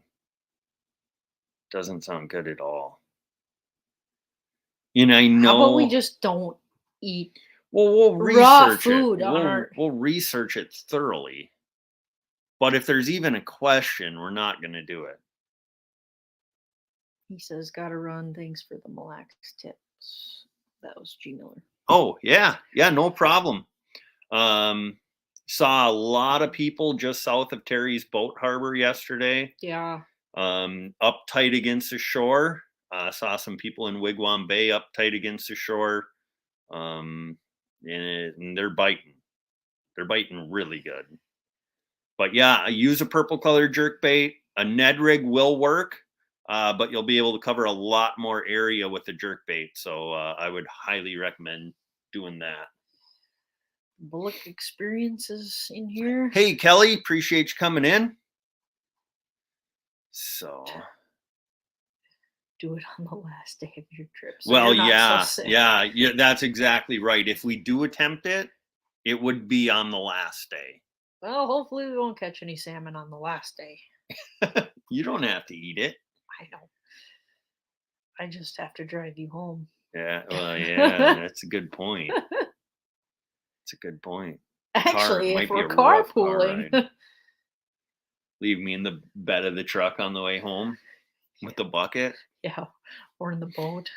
Doesn't sound good at all. And I know. How about we just don't eat Well, we'll raw research food it. on our... We'll research it thoroughly. But if there's even a question, we're not going to do it. He says, gotta run. Thanks for the Mille Lacs tips. That was G. Miller. Oh, yeah. Yeah, no problem. Saw a lot of people just south of Terry's Boat Harbor yesterday. Yeah. Up tight against the shore. Saw some people in Wigwam Bay up tight against the shore. And they're biting. They're biting really good. But yeah, I use a purple colored jerk bait. A Ned rig will work, but you'll be able to cover a lot more area with the jerk bait. So I would highly recommend doing that. Bullock experiences in here. Hey, Kelly, appreciate you coming in. So do it on the last day of your trip. So well, you're not so sick. yeah, that's exactly right. If we do attempt it, it would be on the last day. Well, hopefully we won't catch any salmon on the last day. You don't have to eat it. I know. I just have to drive you home. Yeah, well, yeah, that's a good point. It's a good point. Actually, if we're rough car carpooling. ride. Leave me in the bed of the truck on the way home with the bucket. Yeah, or in the boat.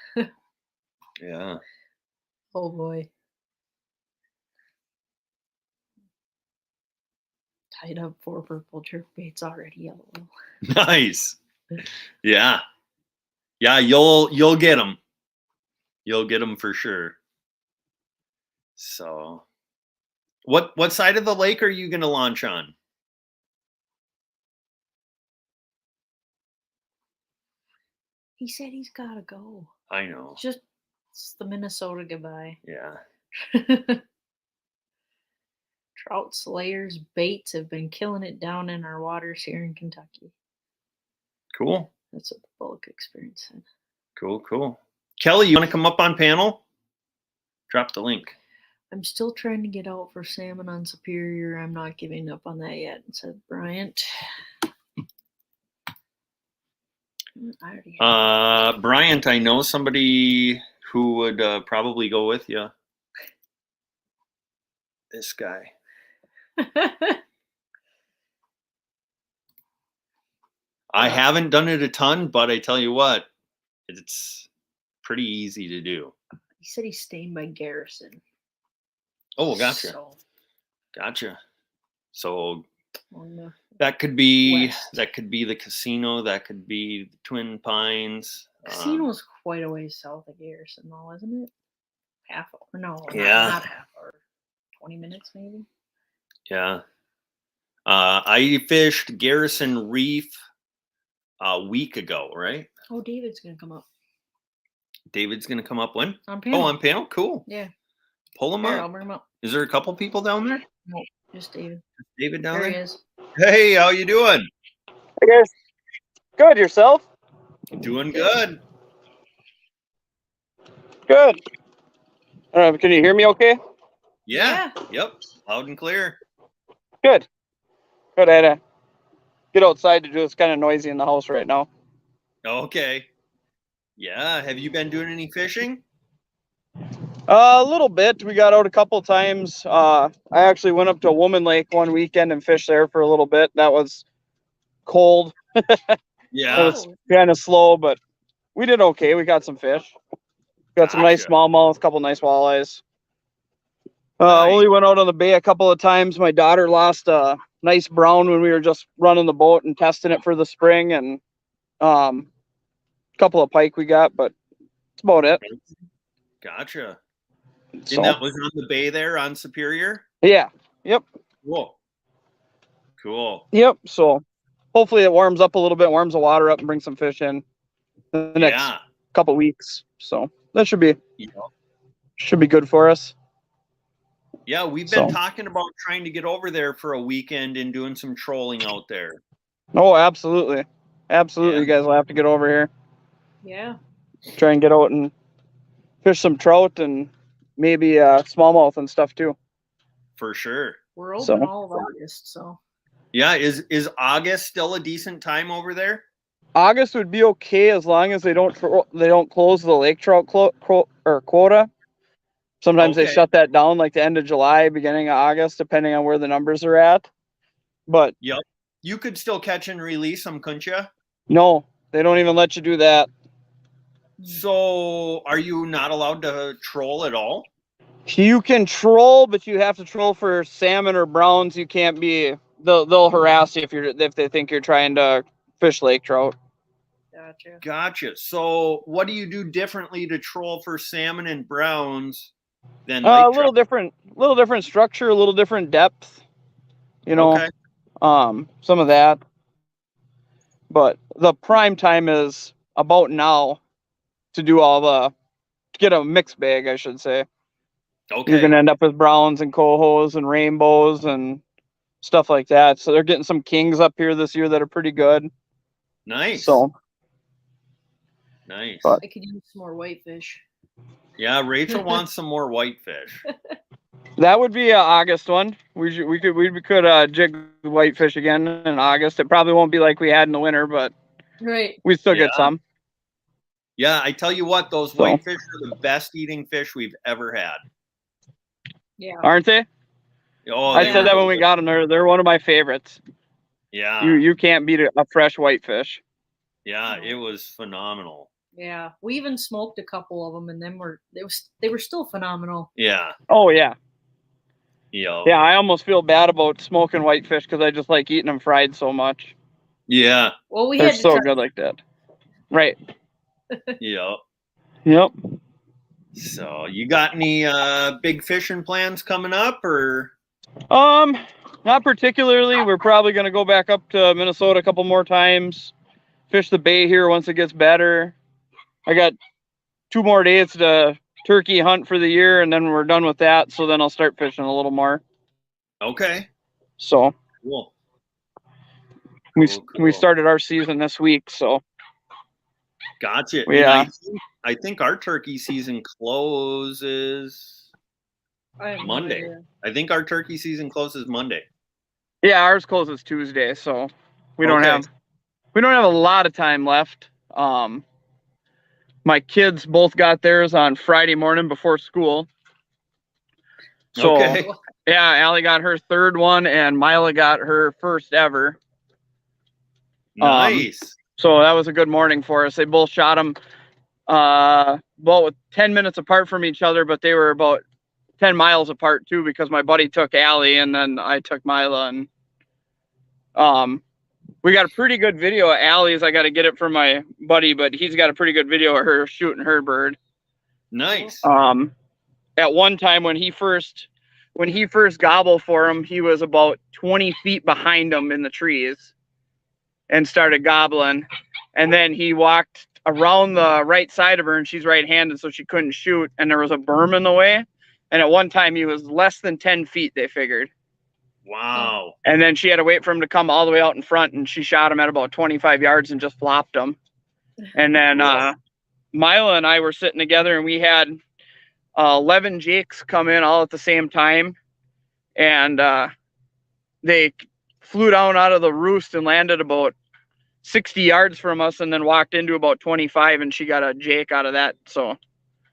Yeah. Oh boy. Tied up 4 purple jerk baits already. LOL. Nice. Yeah. Yeah, you'll get them. You'll get them for sure. So, what side of the lake are you going to launch on? He said he's got to go. I know. It's the Minnesota goodbye. Yeah. Trout slayers baits have been killing it down in our waters here in Kentucky. Cool. That's what the Bullock experience said. Cool. Kelly, you want to come up on panel? Drop the link. I'm still trying to get out for salmon on Superior. I'm not giving up on that yet, said Bryant. Bryant, I know somebody Who would probably go with you? This guy. I haven't done it a ton, but I tell you what, it's pretty easy to do. He said he's staying by Garrison. Oh, gotcha. So, Gotcha. So on the that could be west. the casino. That could be the Twin Pines. Casino's quite a ways south of Garrison, though, isn't it? Half or no, Yeah. not half hour. 20 minutes maybe. Yeah. I fished Garrison Reef a week ago, right? Oh, David's gonna come up David's gonna come up when? on panel. Oh, on panel? Cool. Yeah. Pull him Here, up. I'll bring him up. Is there a couple people down there? No, just David. David down There there? he is. Hey, how you doing? Hey guys, good. Yourself? Doing good. Good. Can you hear me okay? Yeah. Yep. Loud and clear. Good. Good. I had to get outside to do. It's kind of noisy in the house right now. Okay. Yeah. Have you been doing any fishing? A little bit. We got out a couple times. I actually went up to Woman Lake one weekend and fished there for a little bit. That was cold. Yeah. It was kind of slow, but we did okay. We got some fish. Got some nice Gotcha. smallmouth, a couple nice walleyes. Nice. Only went out on the bay a couple of times. My daughter lost a nice brown when we were just running the boat and testing it for the spring, and a couple of pike we got, but that's about it. Gotcha. So, And that was on the bay there on Superior? yeah. Yep. Cool. Cool. Yep. So hopefully it warms up a little bit, warms the water up, and brings some fish in the next Yeah. couple weeks. So that should be Yeah. good for us. Yeah, we've been So. talking about trying to get over there for a weekend and doing some trolling out there. Oh, absolutely. Absolutely. Yeah. You guys will have to get over here. Yeah. Try and get out and fish some trout and maybe smallmouth and stuff too. For sure. We're open So. all of August, so Yeah, is August still a decent time over there? August would be okay as long as they don't close the lake trout quota. Sometimes they Okay. shut that down like the end of July, beginning of August, depending on where the numbers are at. But Yep. You could still catch and release them, couldn't you? no, they don't even let you do that. So are you not allowed to troll at all? You can troll, but you have to troll for salmon or browns. You can't be. They'll harass you if they think you're trying to fish lake trout. gotcha. Gotcha. So what do you do differently to troll for salmon and browns than A lake little different structure, a little different depth. You know, Okay. some of that. But the prime time is about now to do to get a mixed bag, I should say. Okay. You're gonna end up with browns and cohos and rainbows and stuff like that. So they're getting some kings up here this year that are pretty good. Nice. So Nice. But- I could use some more whitefish. Yeah, Rachel wants some more whitefish. that would be an August one. We could jig the whitefish again in August. It probably won't be like we had in the winter, but Right. we still get Yeah. some. Yeah, I tell you what, those So. whitefish are the best eating fish we've ever had. Yeah. Aren't they? Oh, I they said were that when we good. got them. They're one of my favorites. Yeah. You can't beat a fresh whitefish. Yeah, it was phenomenal. Yeah. We even smoked a couple of them, and they were still phenomenal. Yeah. Oh yeah. Yeah. Yeah, I almost feel bad about smoking whitefish because I just like eating them fried so much. Yeah. Well, we They're had to so try. good like that. Right. Yeah. Yep. So you got any big fishing plans coming up or Not particularly. We're probably gonna go back up to Minnesota a couple more times. Fish the bay here once it gets better. I got 2 more days to turkey hunt for the year, and then we're done with that. So then I'll start fishing a little more. okay. So Cool. we Cool. started our season this week. So Gotcha. Yeah. And I think our turkey season closes I have no Monday. idea. I think our turkey season closes Monday. yeah, ours closes Tuesday. So we don't Okay. have a lot of time left. my kids both got theirs on Friday morning before school. So Okay. yeah, Allie got her third one and Mila got her first ever. Nice. So that was a good morning for us. They both shot them about 10 minutes apart from each other, but they were about 10 miles apart too, because my buddy took Allie and then I took Mila, and we got a pretty good video of Allie's. I got to get it from my buddy, but he's got a pretty good video of her shooting her bird. Nice. At one time when he first gobbled for him, he was about 20 feet behind him in the trees and started gobbling. And then he walked around the right side of her, and she's right-handed, so she couldn't shoot. And there was a berm in the way. And at one time he was less than 10 feet, they figured. Wow. And then she had to wait for him to come all the way out in front, and she shot him at about 25 yards and just flopped him. And then Mila and I were sitting together, and we had 11 jakes come in all at the same time. And they flew down out of the roost and landed about 60 yards from us, and then walked into about 25, and she got a jake out of that. So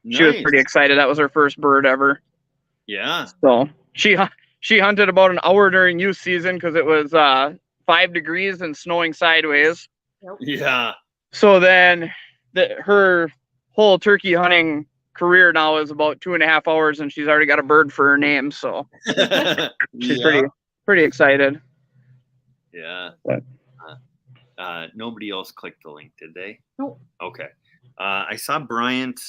she was pretty excited. That was her first bird ever. Yeah. So she hunted about an hour during youth season because it was 5 degrees and snowing sideways. Yeah. So then her whole turkey hunting career now is about 2.5 hours, and she's already got a bird for her name. So she's pretty excited. Yeah. But, nobody else clicked the link, did they? Nope. Okay. I saw Bryant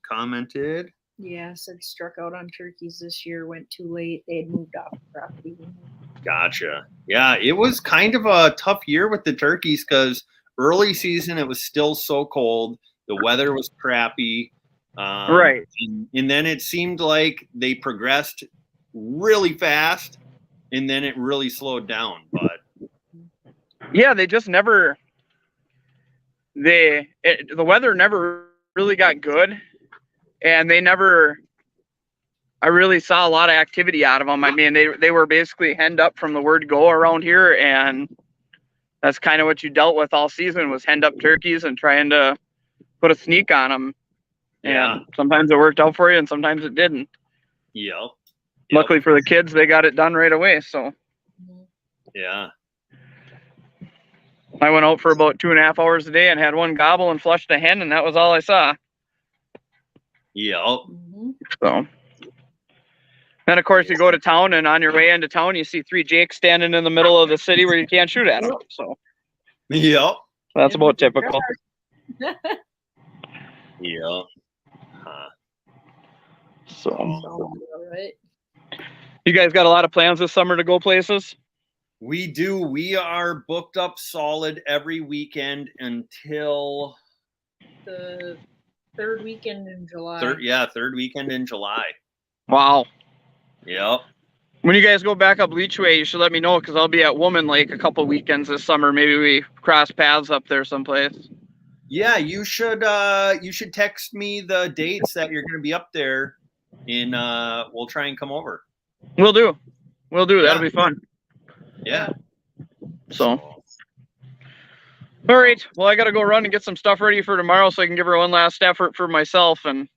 commented. Yeah, said struck out on turkeys this year, went too late. They had moved off the property. Gotcha. Yeah, it was kind of a tough year with the turkeys because early season it was still so cold. The weather was crappy. Right. And then it seemed like they progressed really fast, and then it really slowed down. But yeah, they just never. The weather never really got good, and they never. I really saw a lot of activity out of them. I mean, they were basically henned up from the word go around here, and that's kind of what you dealt with all season, was henned up turkeys and trying to put a sneak on them. yeah, And sometimes it worked out for you, and sometimes it didn't. yeah. Luckily for the kids, they got it done right away. So Yeah. I went out for about 2.5 hours a day and had one gobble and flushed a hen, and that was all I saw. Yeah. So then, of course, you go to town, and on your way into town, you see 3 jakes standing in the middle of the city where you can't shoot at them. So Yep. that's about typical. Yeah. So All right. you guys got a lot of plans this summer to go places? We do. We are booked up solid every weekend until The third weekend in July. third weekend in July. Wow. Yep. When you guys go back up Leech Way, you should let me know, because I'll be at Woman Lake a couple weekends this summer. Maybe we cross paths up there someplace. Yeah, you should text me the dates that you're going to be up there, and we'll try and come over. We'll do. Yeah. That'll be fun. Yeah. So, all right. Well, I got to go run and get some stuff ready for tomorrow so I can give her one last effort for myself and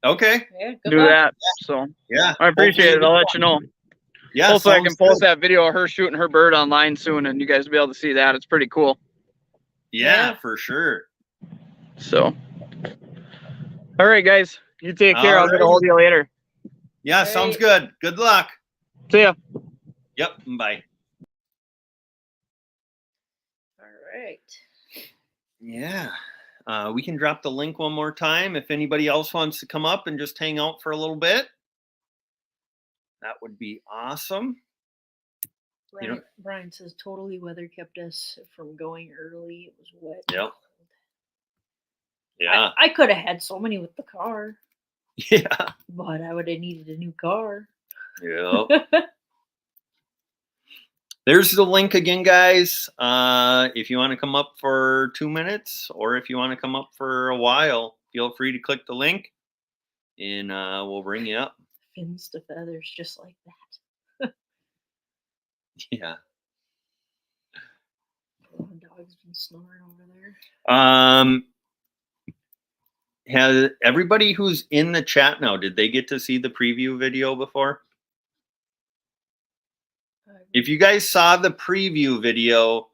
Okay. Yeah, good do luck. that. So Yeah. I appreciate it. I'll let you know. Yeah. Hopefully I can sounds post good. that video of her shooting her bird online soon, and you guys will be able to see that. It's pretty cool. Yeah, Yeah. for sure. So, all right, guys. You take care. I'll get a hold of you later. Yeah, All sounds right. good. Good luck. See ya. Yep. Bye. All right. Yeah. We can drop the link one more time if anybody else wants to come up and just hang out for a little bit. That would be awesome. Brian says totally weather kept us from going early. It was wet. Yep. Yeah. I could have had so many with the car, Yeah. but I would have needed a new car. Yep. There's the link again, guys. If you want to come up for 2 minutes, or if you want to come up for a while, feel free to click the link, and we'll bring you up. Fins to feathers, just like that. Yeah. Oh, the dog's been snoring over there. Has everybody who's in the chat now, did they get to see the preview video before? If you guys saw the preview video,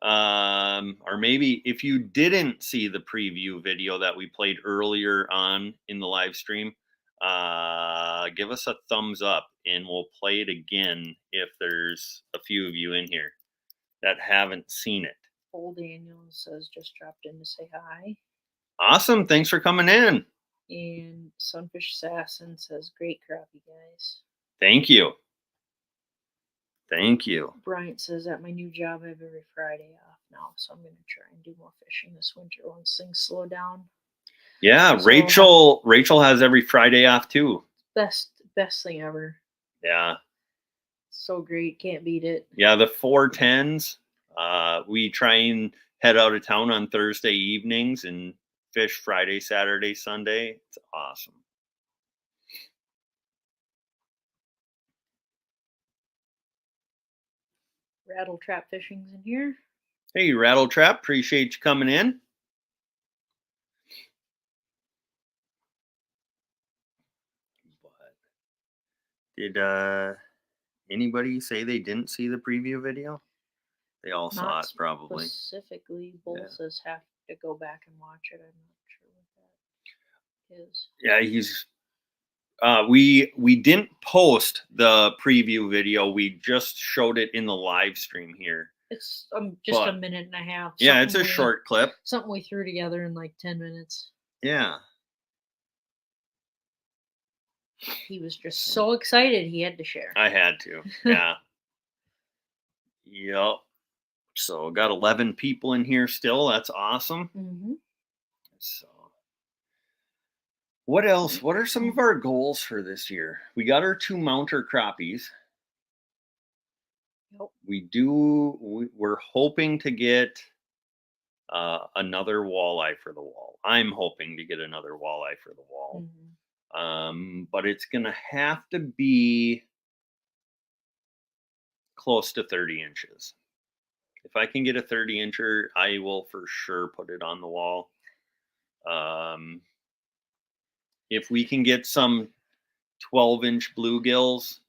or maybe if you didn't see the preview video that we played earlier on in the live stream, give us a thumbs up and we'll play it again if there's a few of you in here that haven't seen it. Old Daniel says just dropped in to say hi. Awesome. Thanks for coming in. And Sunfish Assassin says great crappie, guys. Thank you. Thank you. Bryant says at my new job I have every Friday off now, so I'm gonna try and do more fishing this winter once things slow down. Yeah, So- Rachel has every Friday off too. Best thing ever. Yeah. So great, can't beat it. Yeah, the 410s. We try and head out of town on Thursday evenings and fish Friday, Saturday, Sunday. It's awesome. Rattle trap fishing's in here. Hey, Rattle Trap, appreciate you coming in. Did anybody say they didn't see the preview video? They all saw Not it probably. Specifically, Bull Yeah. says have to go back and watch it. I'm not sure what that is. Yeah, he's we didn't post the preview video. We just showed it in the live stream here. It's just a But- minute and a half. Yeah, it's a Something we- short clip. Something we threw together in like 10 minutes. Yeah. He was just so excited he had to share. I had to. Yeah. Yep. So got 11 people in here still. That's awesome. Mm-hmm. So what else? What are some of our goals for this year? We got our 2 mounter crappies. Yep. We're hoping to get another walleye for the wall. I'm hoping to get another walleye for the wall. Mm-hmm. But it's gonna have to be close to 30 inches. If I can get a 30 incher, I will for sure put it on the wall. If we can get some 12-inch bluegills,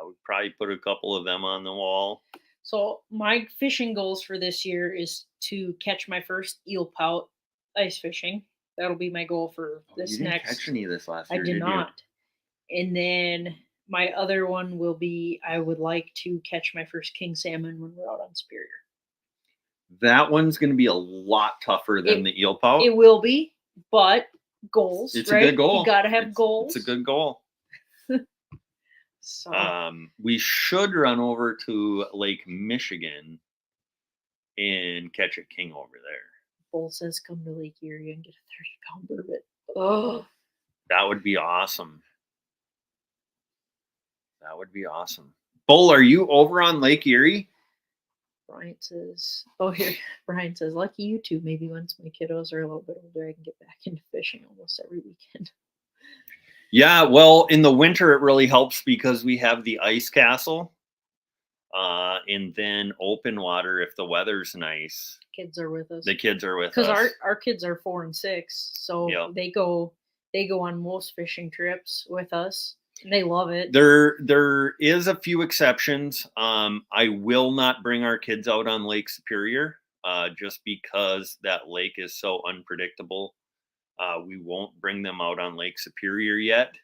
we'd probably put a couple of them on the wall. So my fishing goals for this year is to catch my first eel pout ice fishing. That'll be my goal for this you didn't next. catch any of this last I year, did you? not. And then my other one will be I would like to catch my first king salmon when we're out on Superior. That one's going to be a lot tougher than the eel pout. It will be, but goals. It's right? a good goal. You gotta have goals. It's a good goal. So We should run over to Lake Michigan and catch a king over there. Bull says come to Lake Erie and get a 30-pound burbot. Oh, That would be awesome. That would be awesome. Bull, are you over on Lake Erie? Brian says, oh, here, Brian says, lucky you two. Maybe once my kiddos are a little bit older, I can get back into fishing almost every weekend. Yeah, well, in the winter, it really helps because we have the ice castle and then open water if the weather's nice. Kids are with us. The kids are with us. Because our kids are 4 and 6, so Yep. they go on most fishing trips with us, and they love it. There is a few exceptions. I will not bring our kids out on Lake Superior just because that lake is so unpredictable. We won't bring them out on Lake Superior yet.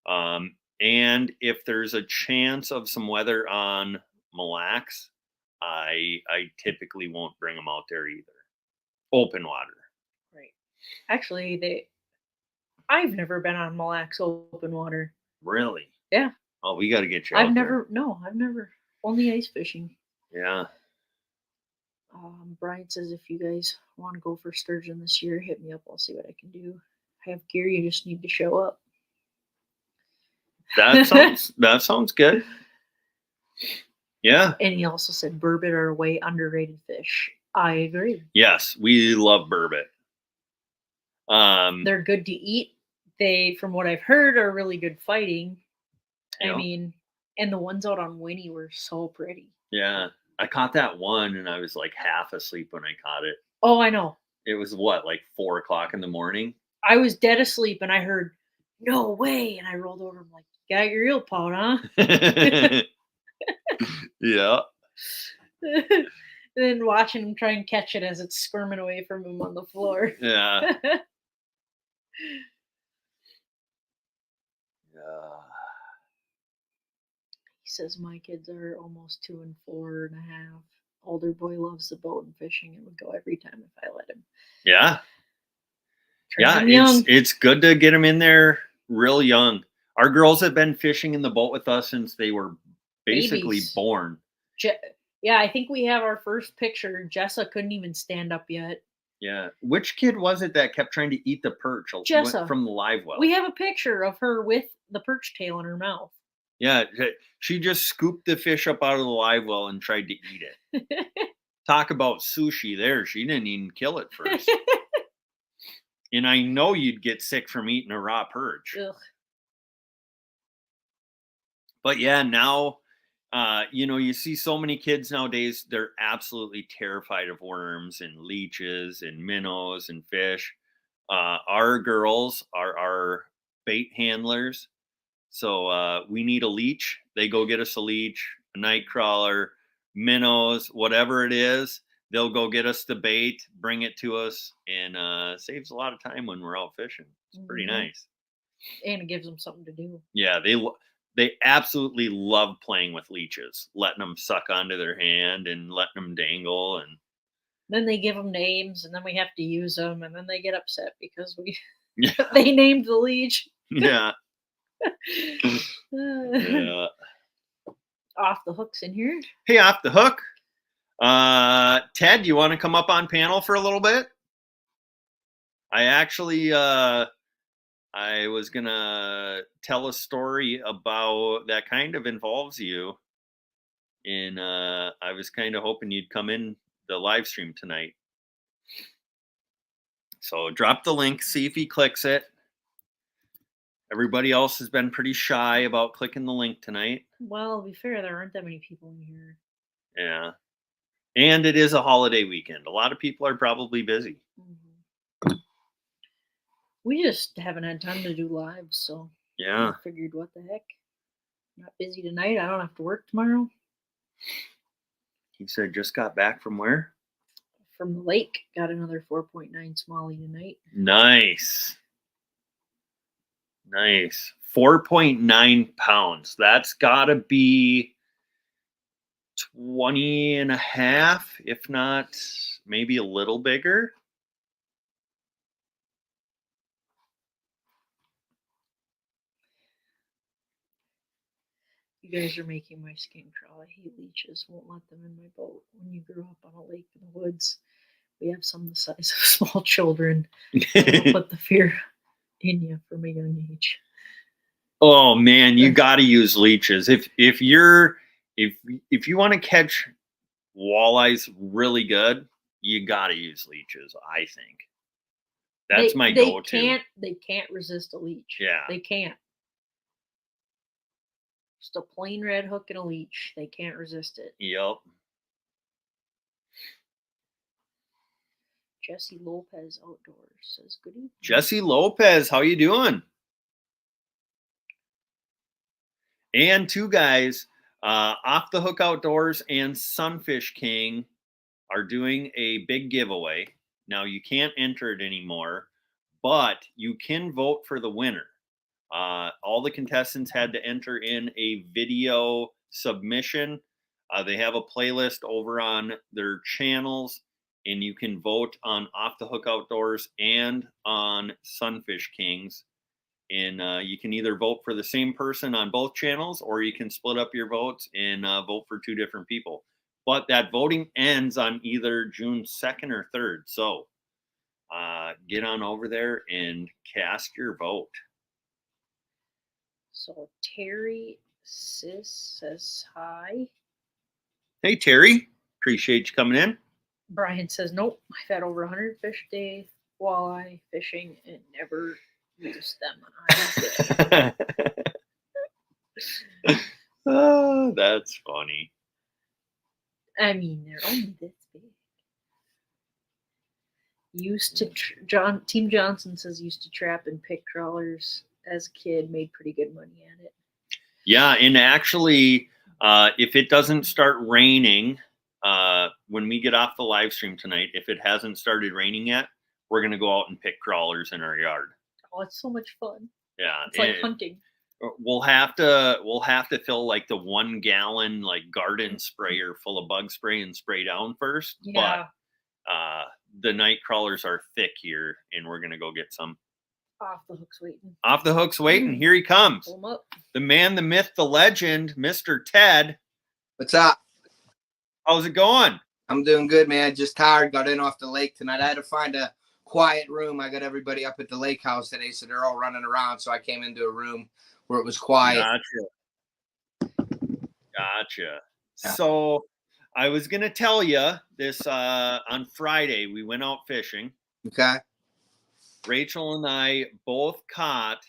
And if there's a chance of some weather on Mille Lacs, I typically won't bring them out there either. Open water. Right. Actually, I've never been on Mille Lacs open water. Really? Yeah. Oh, we got to get you out I've there. never, only ice fishing. Yeah. Brian says if you guys want to go for sturgeon this year, hit me up. I'll see what I can do. I have gear. You just need to show up. That sounds good. Yeah. And he also said burbot are a way underrated fish. I agree. Yes, we love burbot. They're good to eat. They, from what I've heard, are really good fighting. Yeah. I mean, and the ones out on Winnie were so pretty. Yeah. I caught that one and I was like half asleep when I caught it. Oh, I know. It was what, like 4 o'clock in the morning? I was dead asleep and I heard, "No way!" And I rolled over. I'm like, "You got your eel pot, huh?" Yeah. And then watching him try and catch it as it's squirming away from him on the floor. Yeah. Yeah. He says my kids are almost 2 and 4.5. Older boy loves the boat and fishing and would go every time if I let him. Yeah. Train Yeah. him young. It's good to get them in there real young. Our girls have been fishing in the boat with us since they were basically Babies. born. Yeah, I think we have our first picture. Jessa couldn't even stand up yet. Yeah. Which kid was it that kept trying to eat the perch Jessa. from the live well? We have a picture of her with the perch tail in her mouth. Yeah. She just scooped the fish up out of the live well and tried to eat it. Talk about sushi there. She didn't even kill it first. And I know you'd get sick from eating a raw perch. Ugh. But yeah, now, you see so many kids nowadays, they're absolutely terrified of worms and leeches and minnows and fish. Our girls are our bait handlers. So we need a leech. They go get us a leech, a night crawler, minnows, whatever it is. They'll go get us the bait, bring it to us, and saves a lot of time when we're out fishing. It's pretty nice. And it gives them something to do. Yeah, they absolutely love playing with leeches, letting them suck onto their hand and letting them dangle. And then they give them names, and then we have to use them, and then they get upset because they named the leech. Yeah. Yeah. Off the Hook's in here. Hey, Off the Hook. Ted, you want to come up on panel for a little bit? I actually, I was going to tell a story about that kind of involves you. And I was kind of hoping you'd come in the live stream tonight. So drop the link, see if he clicks it. Everybody else has been pretty shy about clicking the link tonight. Well, to be fair, there aren't that many people in here. Yeah. And it is a holiday weekend. A lot of people are probably busy. Mm-hmm. We just haven't had time to do lives, so yeah. I figured, what the heck? Not busy tonight. I don't have to work tomorrow. He said just got back from where? From the lake. Got another 4.9 smallie tonight. Nice. Nice. 4.9 pounds. That's got to be 20 and a half, if not maybe a little bigger. You guys are making my skin crawl. I hate leeches. Won't let them in my boat. When you grew up on a lake in the woods, we have some the size of small children. It'll put the fear in you from a young age. Oh man, you got to use leeches. If you want to catch walleyes really good, you got to use leeches. I think that's my go-to. They can't resist a leech. Yeah, they can't. Just a plain red hook and a leech. They can't resist it. Yep. Jesse Lopez Outdoors says good evening. Jesse Lopez, how you doing? And two guys, Off the Hook Outdoors and Sunfish King are doing a big giveaway. Now you can't enter it anymore, but you can vote for the winner. All the contestants had to enter in a video submission. They have a playlist over on their channels, and you can vote on Off the Hook Outdoors and on Sunfish Kings. And you can either vote for the same person on both channels, or you can split up your votes and vote for two different people. But that voting ends on either June 2nd or 3rd. So get on over there and cast your vote. So Terry Sis says hi. Hey, Terry. Appreciate you coming in. Brian says, nope, I've had over 100 fish a day walleye fishing and never used them. Oh, that's funny. I mean, they're only this big. Used to Team Johnson says used to trap and pick crawlers as a kid, made pretty good money at it. Yeah, and actually, if it doesn't start raining when we get off the live stream tonight, if it hasn't started raining yet, we're gonna go out and pick crawlers in our yard. Oh, it's so much fun. Yeah, It's like hunting. We'll have to fill like the 1 gallon like garden sprayer full of bug spray and spray down first. Yeah. But the night crawlers are thick here, and we're gonna go get some. Off the hook's waiting. Off the hook's waiting. Here he comes. Pull him up. The man, the myth, the legend, Mr. Ted. What's up? How's it going? I'm doing good, man. Just tired. Got in off the lake tonight. I had to find a quiet room. I got everybody up at the lake house today, so they're all running around. So I came into a room where it was quiet. Gotcha. So I was going to tell you this on Friday. We went out fishing. Okay. Rachel and I both caught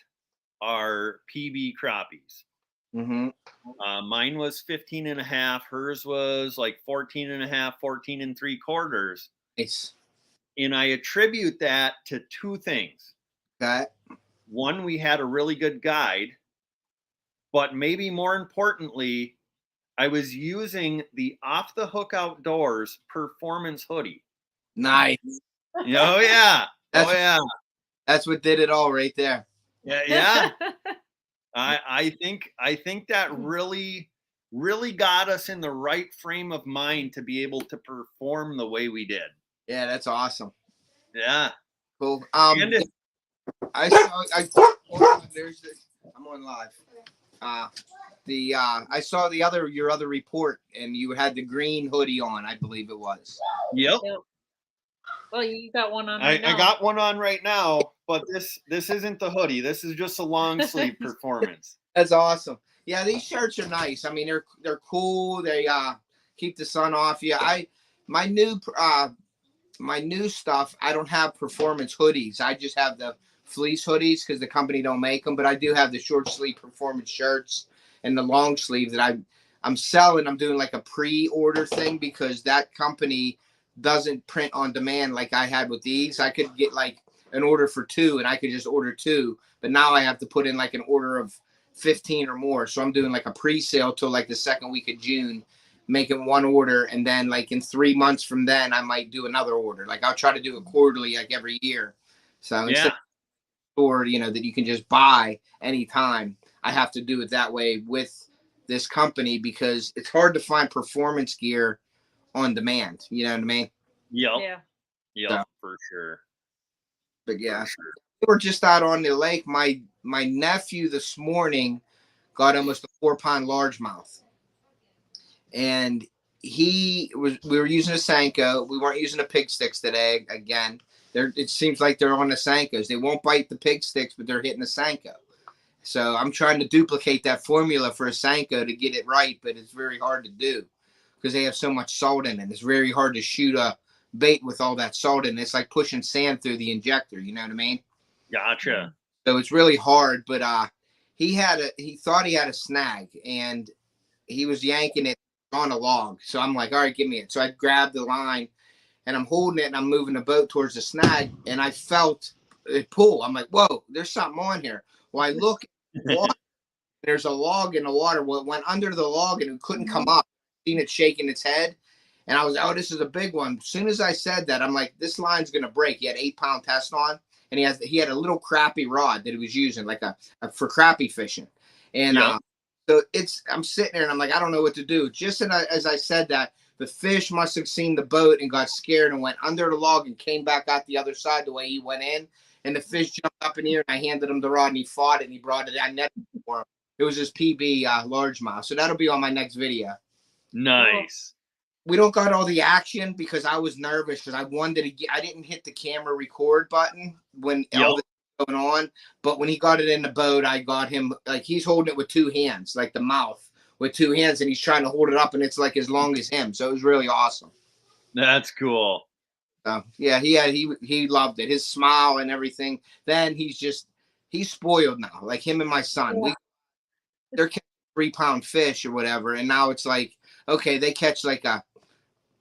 our PB crappies. Mm-hmm. Mine was 15 and a half. Hers was like 14 and a half, 14 and 3/4. Nice. And I attribute that to 2 things. Okay. One, we had a really good guide, but maybe more importantly, I was using the Off the Hook Outdoors performance hoodie. Nice. Oh yeah. That's, Oh yeah. That's what did it all right there. Yeah. I think that really got us in the right frame of mind to be able to perform the way we did. Yeah, that's awesome. Yeah. Cool. And I saw there's this, I'm on live. I saw your other report, and you had the green hoodie on, I believe it was. Yep. Well, you got one on. I got one on right now, but this isn't the hoodie. This is just a long sleeve performance. That's awesome. Yeah, these shirts are nice. I mean, they're cool. They keep the sun off you. My new stuff. I don't have performance hoodies. I just have the fleece hoodies because the company don't make them. But I do have the short sleeve performance shirts and the long sleeve that I'm selling. I'm doing like a pre-order thing because that company doesn't print on demand like I had with these. I could get like an order for 2 and I could just order 2, but now I have to put in like an order of 15 or more. So I'm doing like a pre-sale till like the 2nd week of June, making 1 order, and then like in 3 months from then I might do another order. Like I'll try to do it quarterly, like every year. So instead of store, that you can just buy anytime, I have to do it that way with this company because it's hard to find performance gear on demand. You know what I mean? Yep. Yeah. Yep, So, for sure. But yeah, we were just out on the lake. My nephew this morning got almost a 4-pound largemouth, and we were using a Senko. We weren't using the pig sticks today. Again, it seems like they're on the Senkos. They won't bite the pig sticks, but they're hitting the Senko. So I'm trying to duplicate that formula for a Senko to get it right, but it's very hard to do because they have so much salt in it. It's very hard to shoot a bait with all that salt in it. It's like pushing sand through the injector. You know what I mean? Gotcha. So it's really hard. But he thought he had a snag, and he was yanking it on a log. So I'm like, all right, give me it. So I grabbed the line, and I'm holding it, and I'm moving the boat towards the snag, and I felt it pull. I'm like, whoa, there's something on here. Well, I look, there's a log in the water. Well, it went under the log, and it couldn't come up. Seen it shaking its head, and I was, oh, this is a big one. As soon as I said that, I'm like, this line's gonna break. He had 8-pound test on, and he had a little crappie rod that he was using, like a for crappie fishing. And so I'm sitting there, and I'm like, I don't know what to do. Just as I said that, the fish must have seen the boat and got scared and went under the log and came back out the other side the way he went in. And the fish jumped up in the air, and I handed him the rod, and he fought it, and he brought it. I netted for him. It was his PB largemouth. So that'll be on my next video. Nice. We don't got all the action because I was nervous because I wanted to get. I didn't hit the camera record button when all this was going on. But when he got it in the boat, I got him like he's holding it with 2 hands, like the mouth with 2 hands, and he's trying to hold it up, and it's like as long as him. So it was really awesome. That's cool. Yeah, he loved it. His smile and everything. Then he's spoiled now. Like him and my son, they're catching 3-pound fish or whatever, and now it's like, okay, they catch like a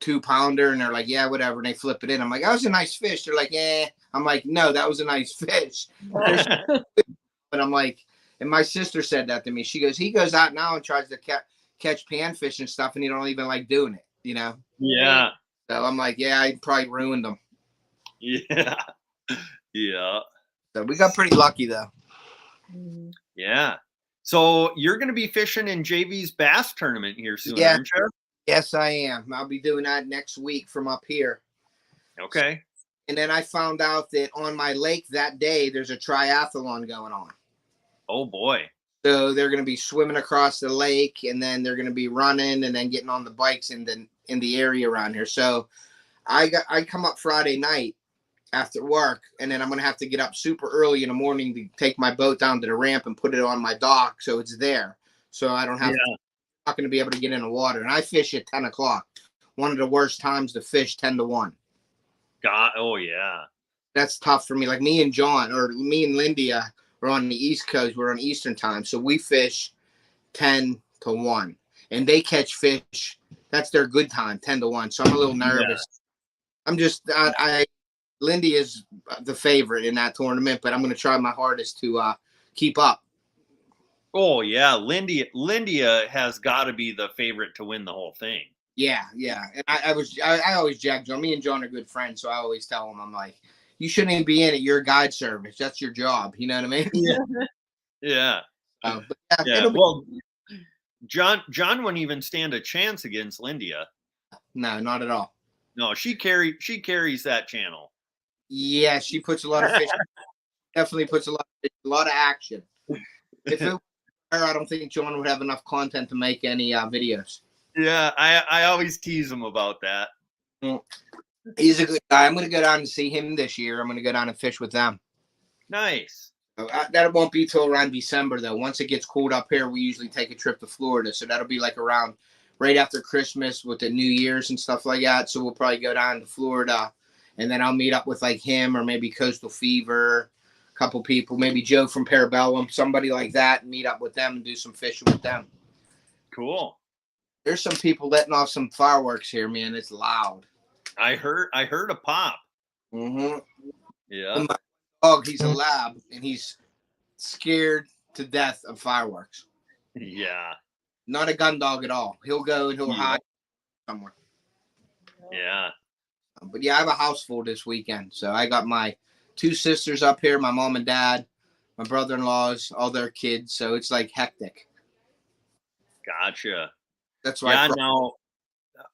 2-pounder, and they're like, yeah, whatever. And they flip it in. I'm like, that was a nice fish. They're like, yeah. I'm like, no, that was a nice fish. But I'm like, and my sister said that to me. She goes, he goes out now and tries to catch panfish and stuff, and he don't even like doing it, you know? Yeah. So I'm like, yeah, I probably ruined them. Yeah. Yeah. So we got pretty lucky though. Yeah. So you're going to be fishing in JV's bass tournament here soon, Yeah. aren't you? Yes, I am. I'll be doing that next week from up here. Okay. And then I found out that on my lake that day, there's a triathlon going on. Oh boy. So they're going to be swimming across the lake, and then they're going to be running, and then getting on the bikes in the area around here. So I come up Friday night after work, and then I'm going to have to get up super early in the morning to take my boat down to the ramp and put it on my dock so it's there. So I don't have not going to be able to get in the water. And I fish at 10 o'clock. One of the worst times to fish, 10 to 1. God. Oh yeah. That's tough for me. Like me and John, or me and Lindy, we're on the East Coast. We're on Eastern time. So we fish 10 to 1. And they catch fish. That's their good time, 10 to 1. So I'm a little nervous. Yeah. I'm just, Lindy is the favorite in that tournament, but I'm going to try my hardest to keep up. Oh yeah, Lindia has got to be the favorite to win the whole thing. Yeah, yeah. And I always jack John. Me and John are good friends, so I always tell him, I'm like, you shouldn't even be in it. You're a guide service. That's your job. You know what I mean? Yeah. Yeah. But yeah. Well, John wouldn't even stand a chance against Lindia. No, not at all. No, she carries that channel. Yeah, she puts a lot of fish. Definitely puts a lot of action. If it were her, I don't think John would have enough content to make any videos. Yeah, I always tease him about that. He's a good guy. I'm going to go down and see him this year. I'm going to go down and fish with them. Nice. That won't be till around December, though. Once it gets cold up here, we usually take a trip to Florida. So that'll be like around right after Christmas with the New Year's and stuff like that. So we'll probably go down to Florida, and then I'll meet up with like him or maybe Coastal Fever, a couple people, maybe Joe from Parabellum, somebody like that, and meet up with them and do some fishing with them. Cool. There's some people letting off some fireworks here, man. It's loud. I heard a pop. Mm-hmm. Yeah. And my dog, he's a lab, and he's scared to death of fireworks. Yeah. Not a gun dog at all. He'll go and he'll hide somewhere. Yeah. But yeah, I have a house full this weekend. So I got my 2 sisters up here, my mom and dad, my brother-in-laws, all their kids. So it's like hectic. Gotcha. That's why. Yeah. Now,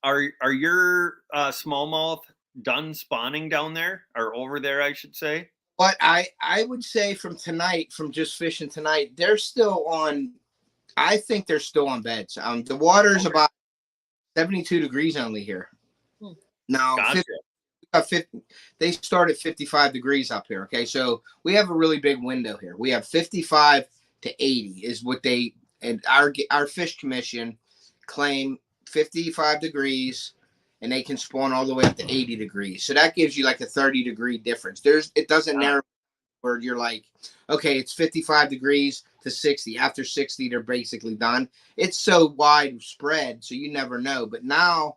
are your smallmouth done spawning down there, or over there, I should say? But I would say from just fishing tonight, they're still on. I think they're still on beds. The water's about 72 degrees only here. Now, gotcha. They start at 55 degrees up here. Okay, so we have a really big window here. We have 55 to 80 is what they, and our fish commission claim 55 degrees, and they can spawn all the way up to 80 degrees. So that gives you like a 30-degree difference. It doesn't narrow where you're like, okay, it's 55 degrees to 60. After 60, they're basically done. It's so widespread, so you never know. But now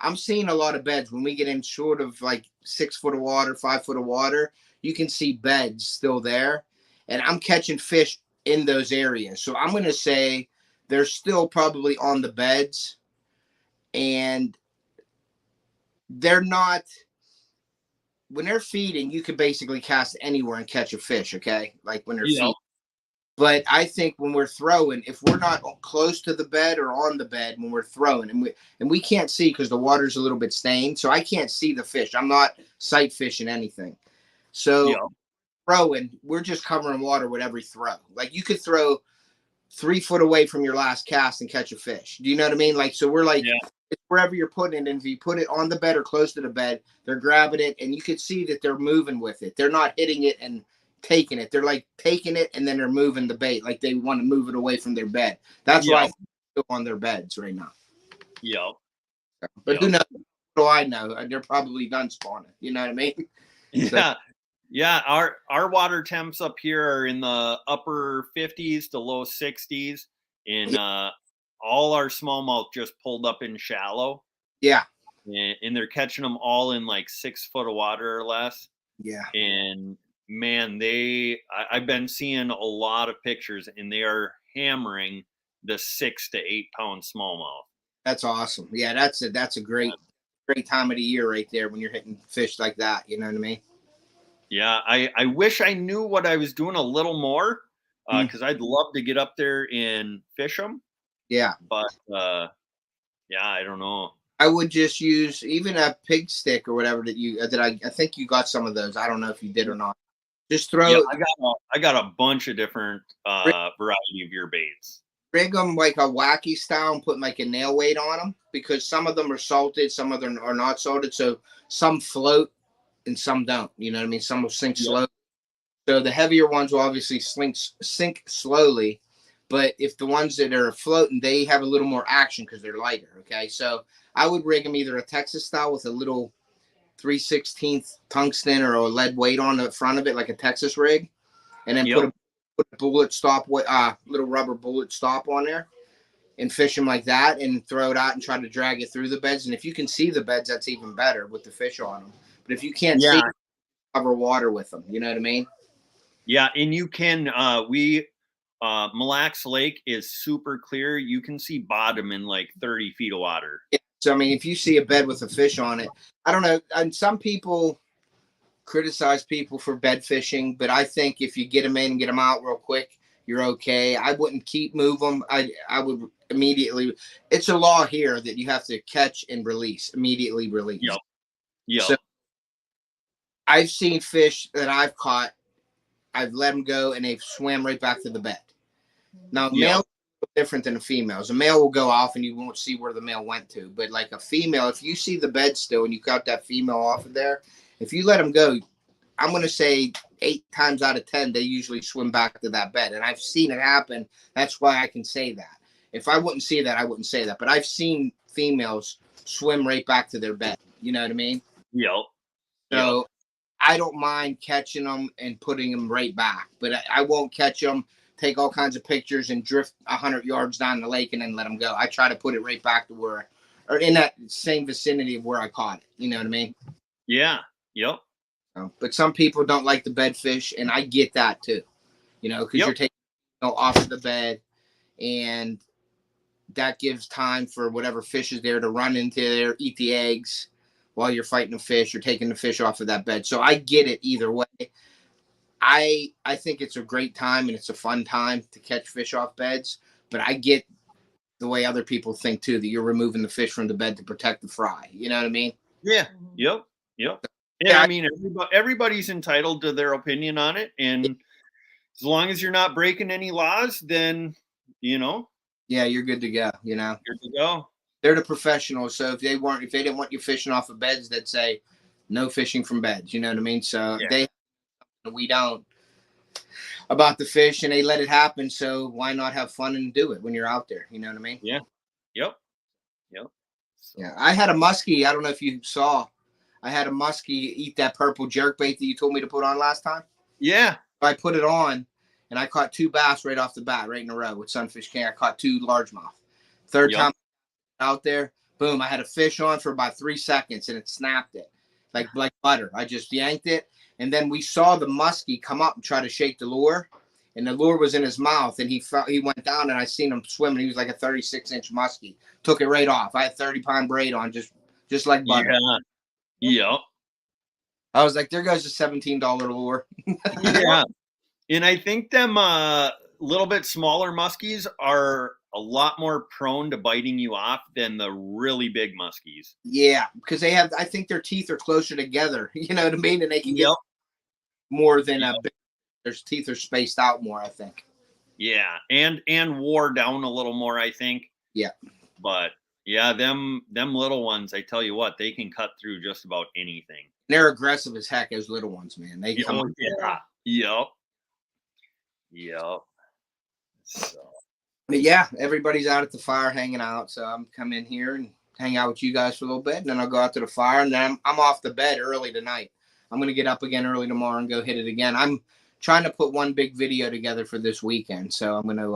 I'm seeing a lot of beds. When we get in short of like 6 foot of water, 5 foot of water, you can see beds still there. And I'm catching fish in those areas. So I'm going to say they're still probably on the beds. And they're not, when they're feeding, you can basically cast anywhere and catch a fish, okay? Like when they're feeding. But I think when we're throwing, if we're not close to the bed or on the bed when we're throwing, and we can't see because the water's a little bit stained, so I can't see the fish. I'm not sight fishing anything. So throwing, we're just covering water with every throw. Like you could throw 3 foot away from your last cast and catch a fish. Do you know what I mean? Like, so we're like, it's wherever you're putting it, and if you put it on the bed or close to the bed, they're grabbing it, and you can see that they're moving with it. They're not hitting it and taking it. They're like taking it, and then they're moving the bait, like they want to move it away from their bed. That's why they're on their beds right now. But who knows? What do I know? They're probably done spawning. You know what I mean? Yeah. Yeah, our water temps up here are in the upper 50s to low 60s, and all our smallmouth just pulled up in shallow. Yeah. and they're catching them all in like 6 foot of water or less. Yeah. And man, I've been seeing a lot of pictures, and they are hammering the 6 to 8 pound smallmouth. That's awesome. Yeah, that's a great time of the year right there when you're hitting fish like that. You know what I mean? Yeah, I wish I knew what I was doing a little more, because I'd love to get up there and fish them. Yeah. But yeah, I don't know. I would just use even a pig stick or whatever I think you got some of those. I don't know if you did or not. Just throw. Yeah, I got a bunch of different variety of your baits. Rig them like a wacky style and put like a nail weight on them, because some of them are salted, some of them are not salted. So some float and some don't. You know what I mean? Some will sink slow. So the heavier ones will obviously sink slowly. But if the ones that are floating, they have a little more action because they're lighter. Okay. So I would rig them either a Texas style with a little 3/16 tungsten or a lead weight on the front of it, like a Texas rig, and then put a bullet stop, little rubber bullet stop on there, and fish them like that, and throw it out and try to drag it through the beds. And if you can see the beds, that's even better with the fish on them. But if you can't see, cover water with them. You know what I mean? Yeah, and you can. Mille Lacs Lake is super clear. You can see bottom in like 30 feet of water. Yeah. So I mean, if you see a bed with a fish on it, I don't know. And some people criticize people for bed fishing, but I think if you get them in and get them out real quick, you're okay. I wouldn't move them. I would immediately. It's a law here that you have to catch and immediately release. Yep. So I've seen fish that I've caught. I've let them go and they've swam right back to the bed. Now, male is different than a female. A male will go off and you won't see where the male went to. But like a female, if you see the bed still and you got that female off of there, if you let them go, I'm going to say 8 times out of 10, they usually swim back to that bed. And I've seen it happen. That's why I can say that. If I wouldn't see that, I wouldn't say that. But I've seen females swim right back to their bed. You know what I mean? Yep. So I don't mind catching them and putting them right back. But I won't catch them, take all kinds of pictures, and drift 100 yards down the lake and then let them go. I try to put it right back to where, or in that same vicinity of where I caught it. You know what I mean? Yeah. Yep. But some people don't like the bed fish, and I get that too. You know, because you're taking off of the bed, and that gives time for whatever fish is there to run into there, eat the eggs while you're fighting the fish. You're taking the fish off of that bed. So I get it either way. I think it's a great time and it's a fun time to catch fish off beds, but I get the way other people think too, that you're removing the fish from the bed to protect the fry. You know what I mean? Yeah. Yep. Yeah, I mean, everybody's entitled to their opinion on it, and as long as you're not breaking any laws, then yeah, you're good to go. You know, good to go. They're the professionals, so if they didn't want you fishing off of beds, they'd say no fishing from beds. You know what I mean? So we don't about the fish, and they let it happen. So why not have fun and do it when you're out there? You know what I mean? Yeah. Yep. Yeah, I had a muskie. I don't know if you saw. I had a muskie eat that purple jerkbait that you told me to put on last time. Yeah. I put it on, and I caught 2 bass right off the bat, right in a row with Sunfish King. I caught 2 largemouth. Third time out there, boom, I had a fish on for about 3 seconds, and it snapped it like butter. I just yanked it, and then we saw the muskie come up and try to shake the lure, and the lure was in his mouth, and he went down, and I seen him swimming. He was like a 36-inch muskie. Took it right off. I had 30-pound braid on, just like butter. Yep. I was like, there goes a $17 lure. Yeah. And I think them little bit smaller muskies are a lot more prone to biting you off than the really big muskies. Yeah, because I think their teeth are closer together. You know what I mean? And they can get more than their teeth are spaced out more, I think. Yeah, and wore down a little more, I think. Yeah. But yeah, them little ones, I tell you what, they can cut through just about anything. They're aggressive as heck, those little ones, man. They come. Yep. So. But yeah, everybody's out at the fire hanging out, so I'm come in here and hang out with you guys for a little bit, and then I'll go out to the fire, and then I'm off the bed early tonight. I'm gonna get up again early tomorrow and go hit it again. I'm trying to put one big video together for this weekend, so I'm gonna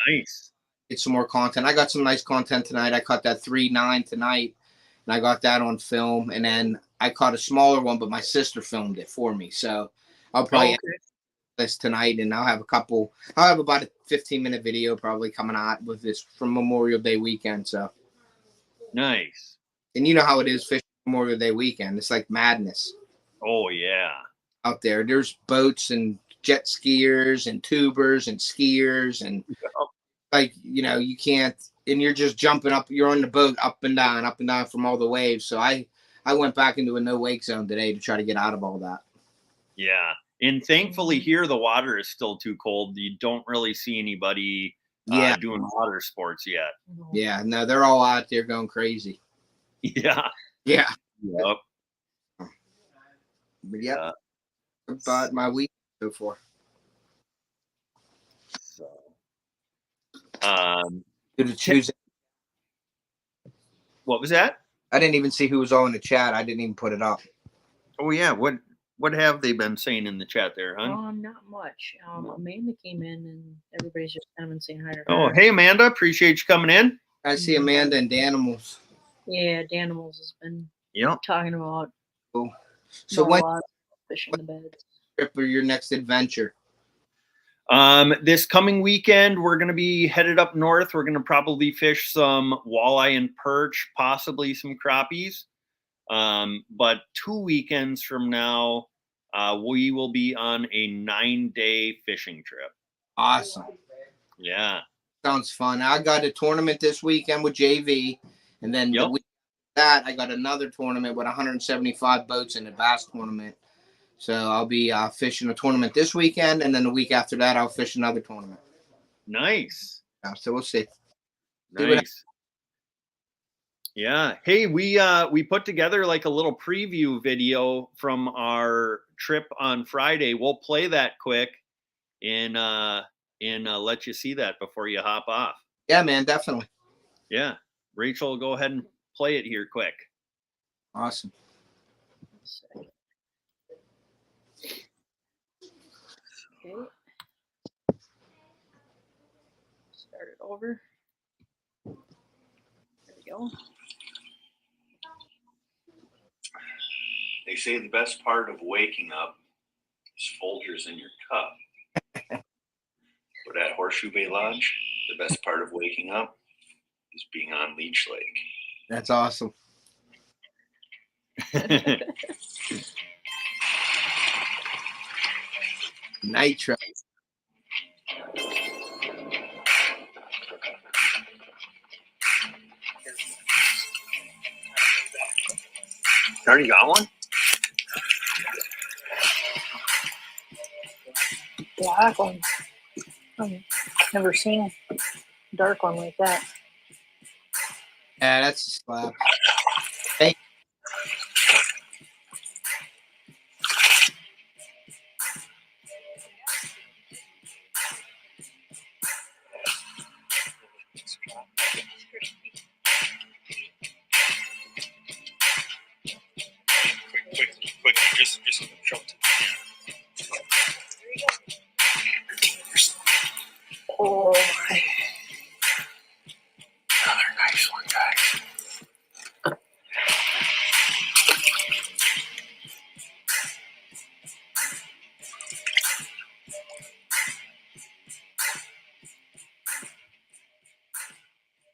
nice. Get some more content. I got some nice content tonight. I caught that 3.9 tonight. and I got that on film. And then I caught a smaller one, but my sister filmed it for me. So I'll probably Oh, edit okay. this tonight, and I'll have about a 15-minute video probably coming out with this from Memorial Day weekend. So, Nice. and you know how it is fishing Memorial Day weekend. It's like madness Oh yeah. out there. There's boats and jet skiers and tubers and skiers and like, you can't, and you're just jumping up, you're on the boat up and down from all the waves. So I went back into a no wake zone today to try to get out of all that. Yeah. And thankfully here the water is still too cold. You don't really see anybody Yeah. doing water sports yet. Yeah. No, they're all out there going crazy. Yeah. Yeah. Yep. But yeah. About my week so far. So Did it choose? what was that? I didn't even see who was all in the chat. I didn't even put it up. Oh yeah, what have they been saying in the chat there, huh? Not much. Amanda came in and everybody's just coming and saying hi to her. Oh, hey Amanda, appreciate you coming in. I see Amanda and Danimals. Yeah, Danimals has been Yep. talking about Cool. So when fishing the beds. trip or your next adventure? This coming weekend, we're going to be headed up north. We're going to probably fish some walleye and perch, possibly some crappies. But 2 weekends from now, we will be on a 9-day fishing trip. Awesome. Yeah. Sounds fun. I got a tournament this weekend with JV, and then the week that I got another tournament with 175 boats in a bass tournament. So I'll be fishing a tournament this weekend, and then the week after that, I'll fish another tournament. Nice. Yeah, so we'll see. Nice. Yeah. Hey, we put together like a little preview video from our trip on Friday. We'll play that quick and let you see that before you hop off. Yeah, man, definitely. Yeah. Rachel, go ahead and play it here quick. Awesome. Okay. Start it over. There we go. They say the best part of waking up is Folgers in your cup. But at Horseshoe Bay Lodge, the best part of waking up is being on Leech Lake. That's awesome. Nitro. Already got one? Black one. I've never seen a dark one like that. Yeah, that's a slab. Hey. Quick, just show it. Oh my. Another nice one, guys.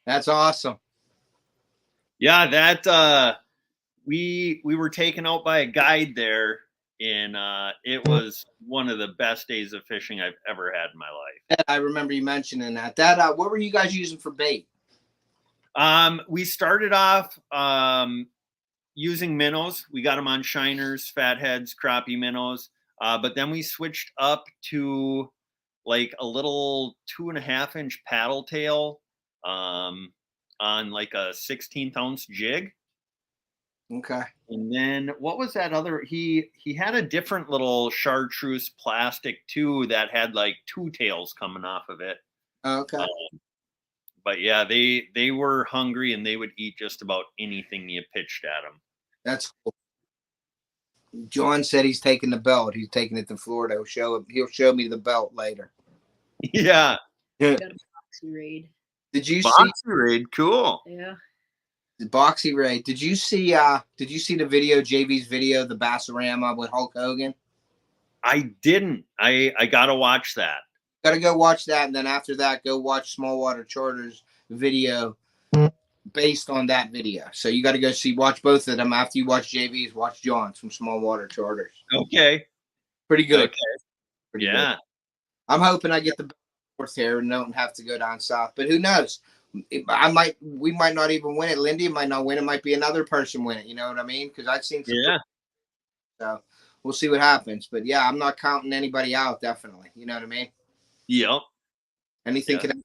That's awesome. Yeah, that we were taken out by a guide there, and it was one of the best days of fishing I've ever had in my life. I remember you mentioning that. That what were you guys using for bait? We started off using minnows. We got them on shiners, fatheads, crappie minnows. But then we switched up to like a little 2.5-inch paddle tail on like a 16th ounce jig. Okay. And then what was that other? He had a different little chartreuse plastic too that had like 2 tails coming off of it. Okay. But yeah, they were hungry and they would eat just about anything you pitched at them. That's cool. John said he's taking the belt. He's taking it to Florida. He'll show me the belt later. Yeah. Got a boxy raid. Did you Boxy raid, cool. Yeah. Boxy Ray. Did you see the video, JV's video, the Bassorama with Hulk Hogan? I didn't. I gotta watch that. Gotta go watch that, and then after that, go watch Small Water Charter's video based on that video. So you got to go watch both of them. After you watch JV's, watch John's from Small Water Charters. Okay. Pretty good. Okay. Pretty Yeah. good. I'm hoping I get the fourth here and don't have to go down south. But who knows? We might not even win it. Lindy might not win. It might be another person win it. You know what I mean? Because I've seen some. Yeah. So we'll see what happens. But yeah, I'm not counting anybody out. Definitely. You know what I mean? Yep. Anything Yeah. can happen.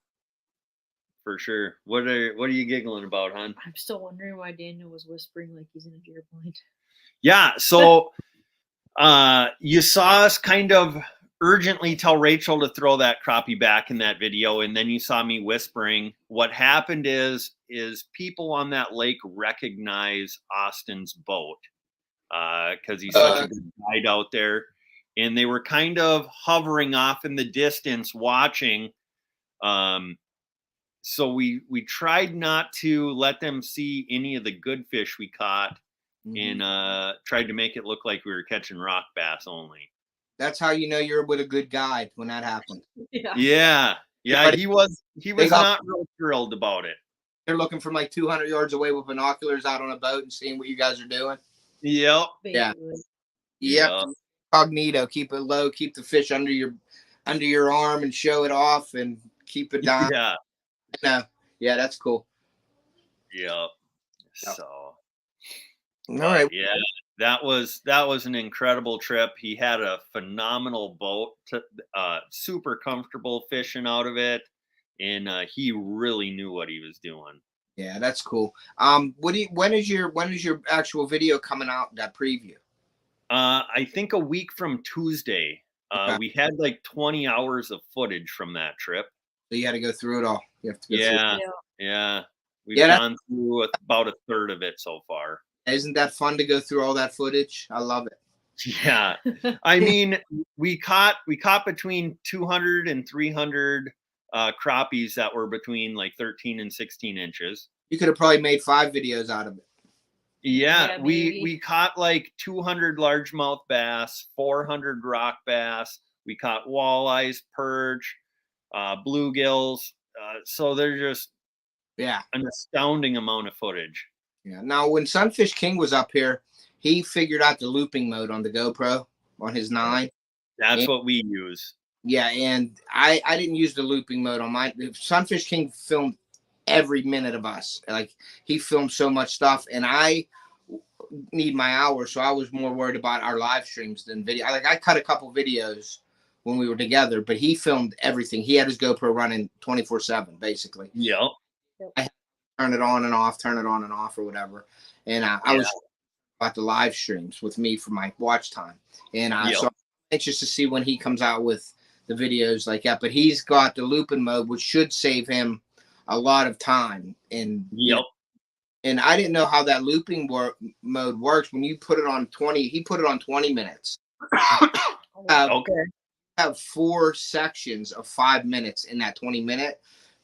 For sure. What are you giggling about, hon? I'm still wondering why Daniel was whispering like he's in a deer blind. Yeah. So you saw us kind of urgently tell Rachel to throw that crappie back in that video, and then you saw me whispering. What happened is people on that lake recognize Austin's boat because he's such a good guide out there, and they were kind of hovering off in the distance watching. So we tried not to let them see any of the good fish we caught, and tried to make it look like we were catching rock bass only. That's how you know you're with a good guide when that happens. Yeah. Yeah. He was got- not real thrilled about it. They're looking from like 200 yards away with binoculars out on a boat and seeing what you guys are doing. Yep. Yeah. Basically. Yep. Cognito. Keep it low. Keep the fish under your arm and show it off and keep it down. Yeah. No. Yeah, that's cool. Yep. Yep. So. All right. Yeah, that was an incredible trip. He had a phenomenal boat, super comfortable fishing out of it, and he really knew what he was doing. Yeah, that's cool. When is your actual video coming out? That preview? I think a week from Tuesday. Okay. We had like 20 hours of footage from that trip. So you had to go through it all. You have to go Yeah, Yeah. yeah. We've Yeah, gone through about a third of it so far. Isn't that fun to go through all that footage? I love it. Yeah. I mean, we caught between 200 and 300 crappies that were between like 13 and 16 inches. You could have probably made 5 videos out of it. Yeah, Yeah, we maybe. caught like 200 largemouth bass, 400 rock bass. We caught walleyes, perch, bluegills. So there's just Yeah. an astounding amount of footage. Yeah. Now, when Sunfish King was up here, he figured out the looping mode on the GoPro on his 9. That's Yeah. what we use. Yeah, and I didn't use the looping mode on mine. Sunfish King filmed every minute of us. Like, he filmed so much stuff, and I need my hours, so I was more worried about our live streams than video. I cut a couple videos when we were together, but he filmed everything. He had his GoPro running 24/7, basically. Yep. Turn it on and off or whatever. And I was about the live streams with me for my watch time. And so I'm anxious to see when he comes out with the videos like that. But he's got the looping mode, which should save him a lot of time. And and I didn't know how that looping mode works. When you put it on 20, he put it on 20 minutes. Okay. Have 4 sections of 5 minutes in that 20-minute.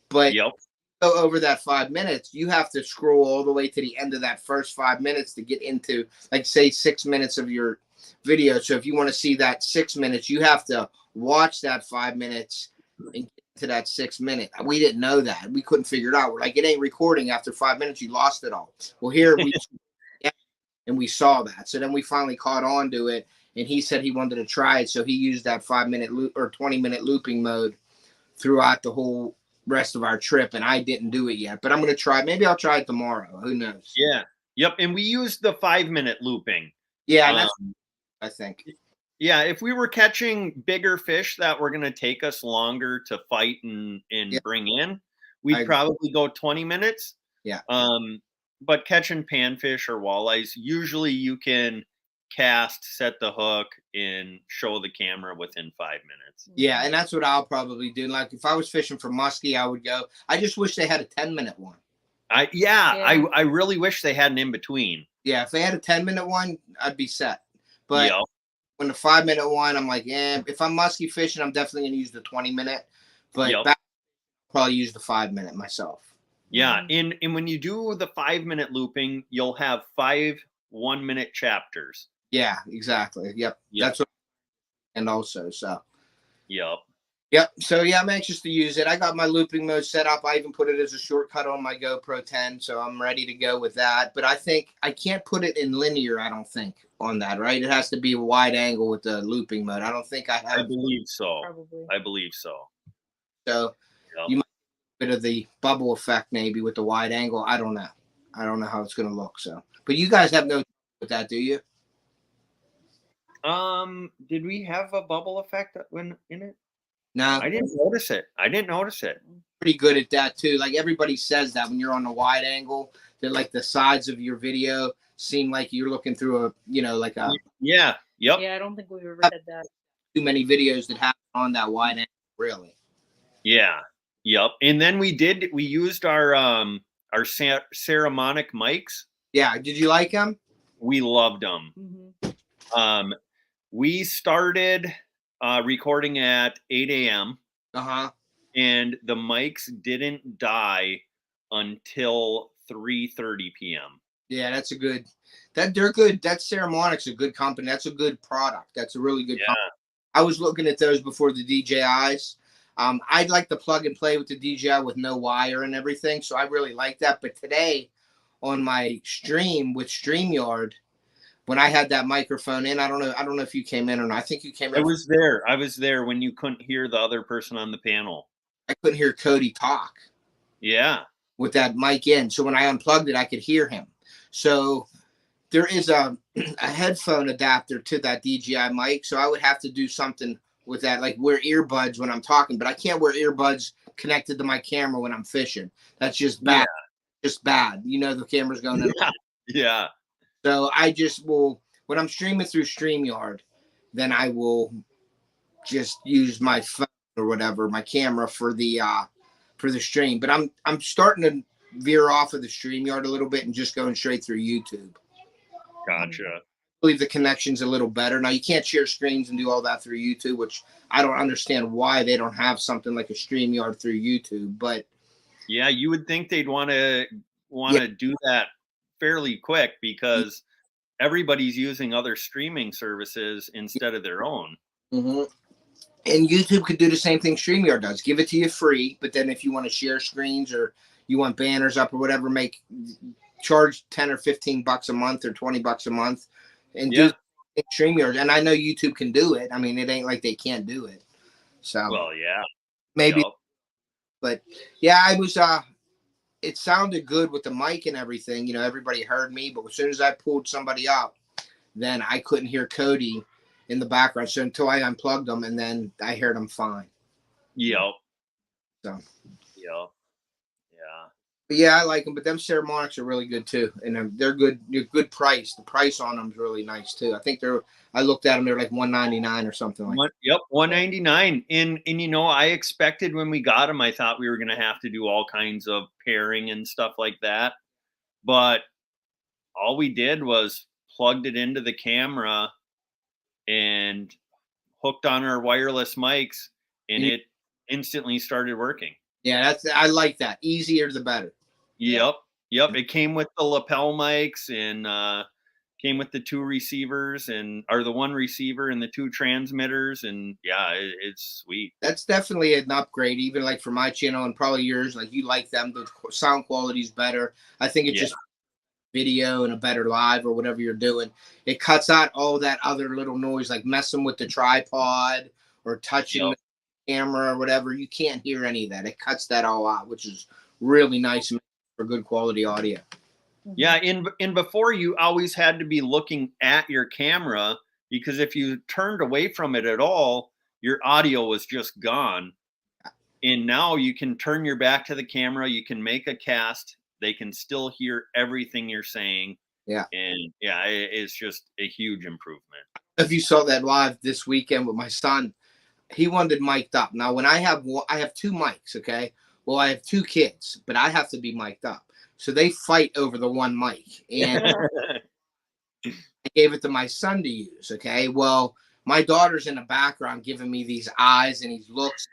But Yep. go over that 5 minutes, you have to scroll all the way to the end of that first 5 minutes to get into, like, say, 6 minutes of your video. So if you want to see that 6 minutes, you have to watch that 5 minutes and get to that 6 minute. We didn't know that. We couldn't figure it out. We're like, it ain't recording after 5 minutes. You lost it all. Well, here we and we saw that. So then we finally caught on to it, and he said he wanted to try it. So he used that 5-minute loop or 20-minute looping mode throughout the whole rest of our trip, and I didn't do it yet, but I'm going to try. Maybe I'll try it tomorrow. Who knows? Yeah. Yep. And we used the 5-minute looping. Yeah, that's I think. Yeah, if we were catching bigger fish that were going to take us longer to fight and bring in, we'd probably go 20 minutes. Yeah. But catching panfish or walleyes, usually you can cast, set the hook, and show the camera within 5 minutes. Yeah, and that's what I'll probably do. Like, if I was fishing for muskie, I would go. I just wish they had a 10-minute one. I really wish they had an in between. Yeah, if they had a 10-minute one, I'd be set. But when the 5-minute one, I'm like, if I'm musky fishing, I'm definitely going to use the 20-minute. But I'll probably use the 5-minute myself. Yeah, Mhm. and when you do the 5-minute looping, you'll have 5 1-minute chapters. Yeah, exactly. Yep. Yep, That's what, and also, so. yep. Yep. So yeah, I'm anxious to use it. I got my looping mode set up. I even put it as a shortcut on my GoPro 10, so I'm ready to go with that. But I think I can't put it in linear. I don't think on that, right? It has to be a wide angle with the looping mode. I don't think I I have. believe so. Probably. I believe so. So Yep. you might get a bit of the bubble effect maybe with the wide angle. I don't know. I don't know how it's going to look. So, but you guys have no with that, do you? Did we have a bubble effect when in it? No, I didn't notice it. I didn't notice it. pretty good at that too. Like everybody says that when you're on a wide angle, that like the sides of your video seem like you're looking through a, like a Yeah. Yep. Yeah, I don't think we've ever had that. too many videos that have on that wide angle. Really? Yeah. Yep. And then we used our ceremonic mics. Yeah. Did you like them? We loved them. Mhm. We started recording at 8 a.m. and the mics didn't die until 3:30 p.m. Yeah, that's a good. They're good. That Ceremonic's a good company. That's a good product. That's a really good Yeah. company. I was looking at those before the DJIs. I'd like to plug and play with the DJI with no wire and everything, so I really like that. But today, on my stream with StreamYard, when I had that microphone in, I don't know if you came in or not. I think you came in. I was there when you couldn't hear the other person on the panel. I couldn't hear Cody talk Yeah. with that mic in. So when I unplugged it, I could hear him. So there is a headphone adapter to that DJI mic. So I would have to do something with that, like wear earbuds when I'm talking, but I can't wear earbuds connected to my camera when I'm fishing. That's just bad. Just bad. The camera's going in. Yeah. Yeah. So I just will, when I'm streaming through StreamYard, then I will just use my phone or whatever, my camera for the stream. But I'm starting to veer off of the StreamYard a little bit and just going straight through YouTube. Gotcha. I believe the connection's a little better. Now you can't share screens and do all that through YouTube, which I don't understand why they don't have something like a StreamYard through YouTube. But yeah, you would think they'd want to do that fairly quick because everybody's using other streaming services instead of their own. Mm-hmm. And YouTube could do the same thing StreamYard does. Give it to you free, but then if you want to share screens or you want banners up or whatever, charge 10 or 15 bucks a month or 20 bucks a month and do StreamYard. And I know YouTube can do it. I mean, it ain't like they can't do it. So Well, yeah. maybe, Yep. but yeah, I was it sounded good with the mic and everything. Everybody heard me, but as soon as I pulled somebody up, then I couldn't hear Cody in the background. So until I unplugged them, and then I heard them fine. Yep. So. Yep. Yeah. But yeah, I like them. But them Ceremonics are really good too, and they're good. They're good price. The price on them is really nice too. I think I looked at them. They're like $199 or something like that. Yep, $199. And I expected when we got them, I thought we were going to have to do all kinds of pairing and stuff like that. But all we did was plugged it into the camera and hooked on our wireless mics, and it instantly started working. Yeah, I like that. Easier the better. Yep. It came with the lapel mics and came with the 2 receivers or the 1 receiver and the 2 transmitters, and yeah, it's sweet. That's definitely an upgrade, even like for my channel and probably yours. Like you like them, the sound quality is better. I think it's just video and a better live or whatever you're doing. It cuts out all that other little noise, like messing with the tripod or touching the camera or whatever. You can't hear any of that. It cuts that all out, which is really nice for good quality audio. Yeah, and before you always had to be looking at your camera because if you turned away from it at all, your audio was just gone. And now you can turn your back to the camera, you can make a cast, they can still hear everything you're saying. Yeah. And yeah, it's just a huge improvement. If you saw that live this weekend with my son, he wanted mic'd up. Now, when I have 2 mics, okay? Well, I have 2 kids, but I have to be mic'd up. So they fight over the 1 mic. And I gave it to my son to use, okay? Well, my daughter's in the background giving me these eyes and these looks.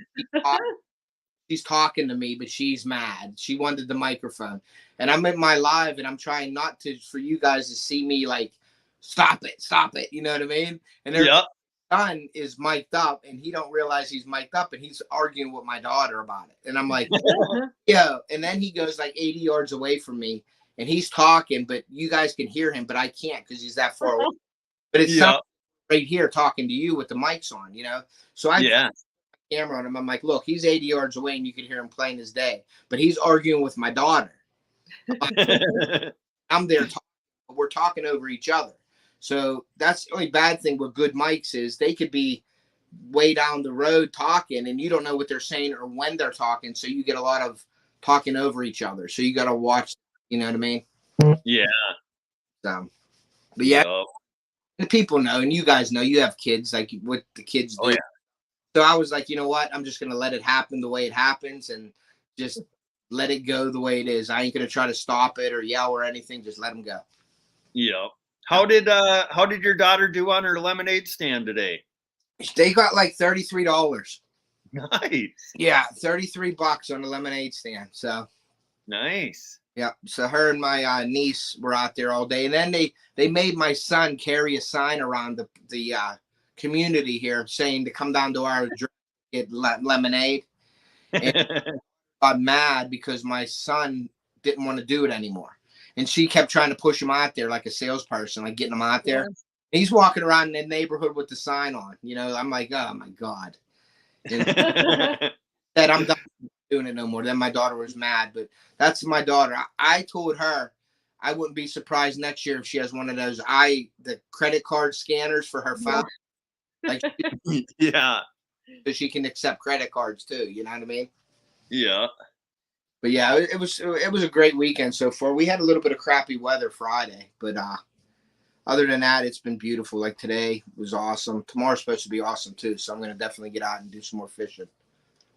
she's talking to me, but she's mad. She wanted the microphone. And I'm in my live and I'm trying not to, for you guys to see me like, stop it. You know what I mean? And their Yep. son is mic'd up and he don't realize he's mic'd up and he's arguing with my daughter about it. And I'm like, yo. And then he goes like 80 yards away from me and he's talking, but you guys can hear him, but I can't because he's that far away. But it's Yep. right here talking to you with the mics on, you know? So I Yeah. camera on him. I'm like, look, he's 80 yards away and you can hear him plain as day, but he's arguing with my daughter. I'm there talking, but we're talking over each other. So that's the only bad thing with good mics is they could be way down the road talking and you don't know what they're saying or when they're talking. So you get a lot of talking over each other. So you got to watch, you know what I mean? Yeah. So, but yeah, Yep. the people know, and you guys know, you have kids, like what the kids do. Oh, yeah. So I was like, you know what? I'm just going to let it happen the way it happens and just let it go the way it is. I ain't going to try to stop it or yell or anything. Just let them go. Yep. How did your daughter do on her lemonade stand today? They got like $33. Nice. Yeah, $33 on the lemonade stand. So Nice. yeah. So her and my niece were out there all day, and then they made my son carry a sign around the community here saying to come down to our drink, get lemonade. And got mad because my son didn't want to do it anymore, and she kept trying to push him out there like a salesperson, like getting him out there. Yeah. He's walking around in the neighborhood with the sign on. You know, I'm like, oh my god. And that I'm done doing it no more. Then my daughter was mad, but that's my daughter. I told her I wouldn't be surprised next year if she has one of those the credit card scanners for her phone. Like, yeah. so she can accept credit cards too. You know what I mean? Yeah. But yeah, it was a great weekend so far. We had a little bit of crappy weather Friday, but other than that, it's been beautiful. Like today was awesome. Tomorrow's supposed to be awesome too. So I'm gonna definitely get out and do some more fishing.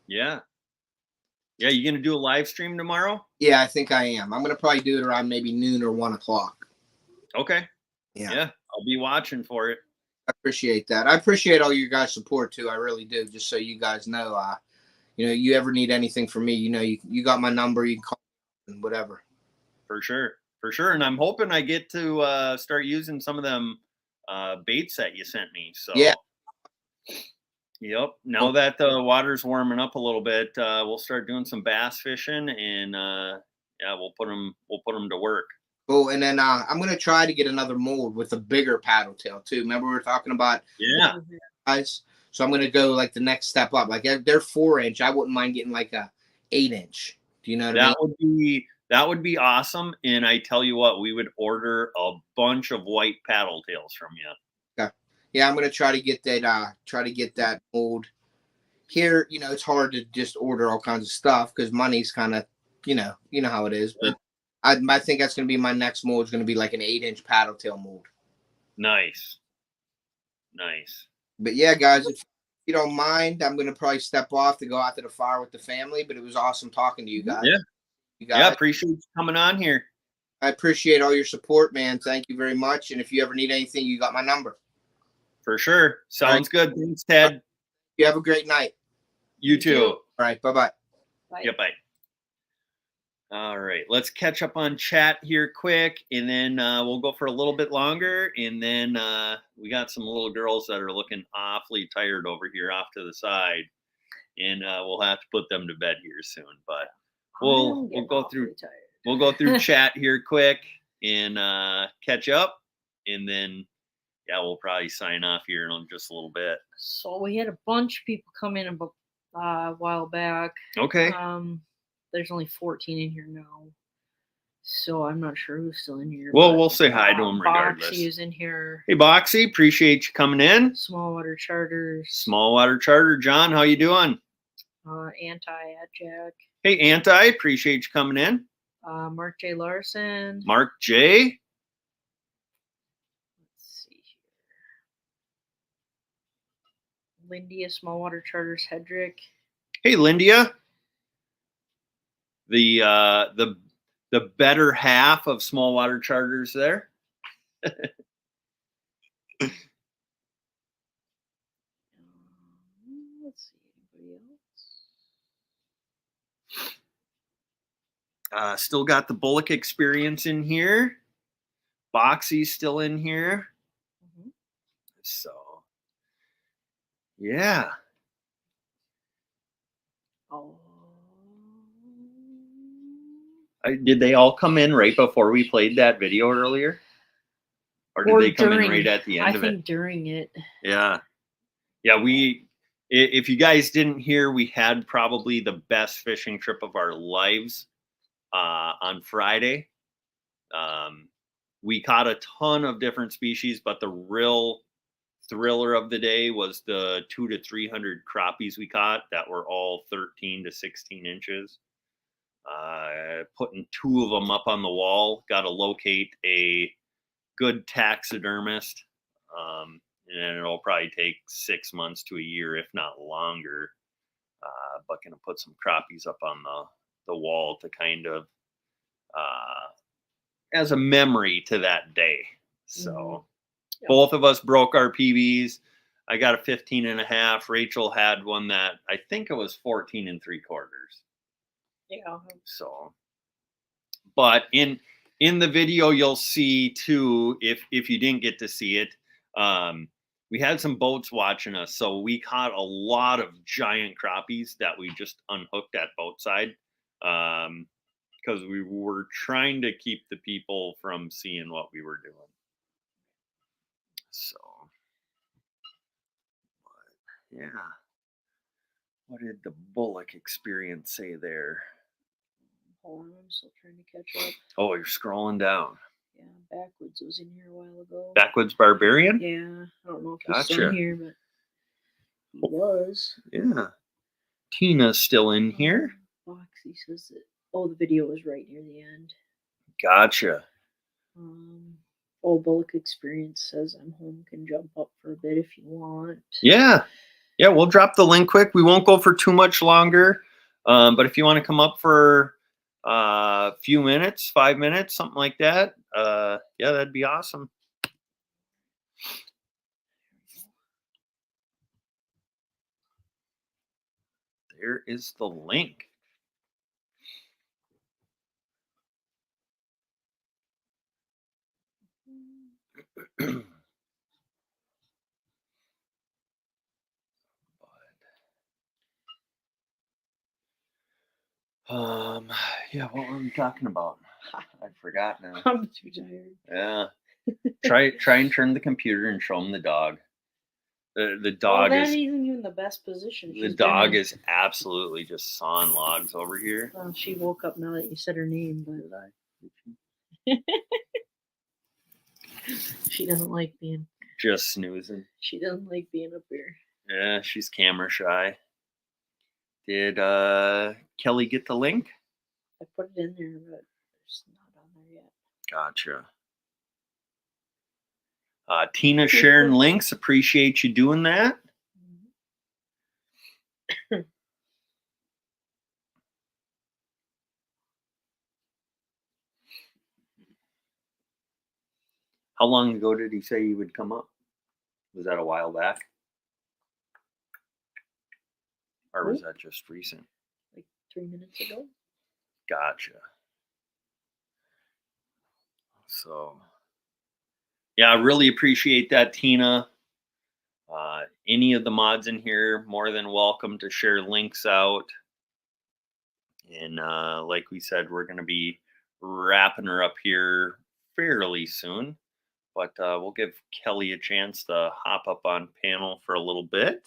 Yeah. Yeah, you gonna do a live stream tomorrow? Yeah, I think I am. I'm gonna probably do it around maybe noon or 1 o'clock. Okay. Yeah. Yeah, I'll be watching for it. I appreciate that. I appreciate all your guys' support too. I really do. Just so you guys know, you know, you ever need anything from me, you know, you got my number. You can call me and whatever. For sure. For sure. And I'm hoping I get to start using some of them baits that you sent me. So yeah. Yep. Now that the water's warming up a little bit, we'll start doing some bass fishing, and yeah, we'll put them to work. Cool. And then I'm gonna try to get another mold with a bigger paddle tail too. Remember we were talking about guys? So I'm gonna go like the next step up. Like they're 4-inch. I wouldn't mind getting like a 8-inch. Do you know what I mean? That would be awesome. And I tell you what, we would order a bunch of white paddle tails from you. Okay. Yeah, I'm gonna try to get that mold. Here, you know, it's hard to just order all kinds of stuff because money's kind of, you know how it is. But I think that's going to be my next mold. Is going to be like an 8-inch paddle tail mold. Nice. But yeah, guys, if you don't mind, I'm going to probably step off to go out to the fire with the family. But it was awesome talking to you guys. Yeah. You guys. Yeah, appreciate you coming on here. I appreciate all your support, man. Thank you very much. And if you ever need anything, you got my number. For sure. Sounds good. Thanks, Ted. You have a great night. You too. All right. Bye-bye. Bye. Yeah, bye. All right. Let's catch up on chat here quick, and then we'll go for a little bit longer. And then we got some little girls that are looking awfully tired over here off to the side, and we'll have to put them to bed here soon. But we'll go through chat here quick and catch up, and then yeah, we'll probably sign off here in just a little bit. So we had a bunch of people come in a while back. Okay. There's only 14 in here now, so I'm not sure who's still in here. Well, we'll say hi to them regardless. Boxy is in here. Hey, Boxy, appreciate you coming in. Small water charters. Small water charter, John, how you doing? Anti at Jack. Hey, Anti, appreciate you coming in. Mark J. Larson. Mark J. Let's see here. Lindia, Small Water Charters, Hedrick. Hey, Lindia. The better half of Small Water Charters there. Let's see, anybody else? Still got the Bullock experience in here. Boxy's still in here. Mhm. So, yeah. Oh. Did they all come in right before we played that video earlier? Or did they come in right at the end I of it? think during it. Yeah. Yeah, if you guys didn't hear, we had probably the best fishing trip of our lives on Friday. We caught a ton of different species, but the real thriller of the day was the 200 to 300 crappies we caught that were all 13 to 16 inches. Putting 2 of them up on the wall, got to locate a good taxidermist. And it'll probably take 6 months to a year, if not longer. But gonna put some crappies up on the wall to kind of as a memory to that day. So Yep. both of us broke our PBs. I got a 15.5. Rachel had one that I think it was 14 3/4. Yeah. So, but in the video you'll see too, if you didn't get to see it, we had some boats watching us, so we caught a lot of giant crappies that we just unhooked at boatside, because we were trying to keep the people from seeing what we were doing. So, but, yeah. What did the Bullock experience say there? Hold on, I'm still trying to catch up. Oh, you're scrolling down. Yeah, Backwoods was in here a while ago. Backwoods Barbarian? Yeah, I don't know if he's still Gotcha. in here, but he was. Yeah. Tina's still in here. Foxy says that. Oh, the video was right near the end. Gotcha. Bullock experience says I'm home, can jump up for a bit if you want. Yeah. Yeah, we'll drop the link quick. We won't go for too much longer. But if you want to come up for a few minutes, 5 minutes, something like that, yeah, that'd be awesome. There is the link. Yeah, what were we talking about? I forgot now. I'm too tired. Yeah. Try and turn the computer and show them the dog. The dog that is isn't even the best position. the dog is absolutely just sawing logs over here. Well, she woke up now that you said her name, but she doesn't like being. Just snoozing. She doesn't like being up here. Yeah, she's camera shy. Did Kelly get the link? I put it in there, but it's not on there yet. Gotcha. Tina sharing links. Appreciate you doing that. How long ago did he say he would come up? Was that a while back? Or was that just recent? Like 3 minutes ago. Gotcha. So, yeah, I really appreciate that, Tina. Any of the mods in here, more than welcome to share links out. And like we said, we're going to be wrapping her up here fairly soon. But we'll give Kelly a chance to hop up on panel for a little bit.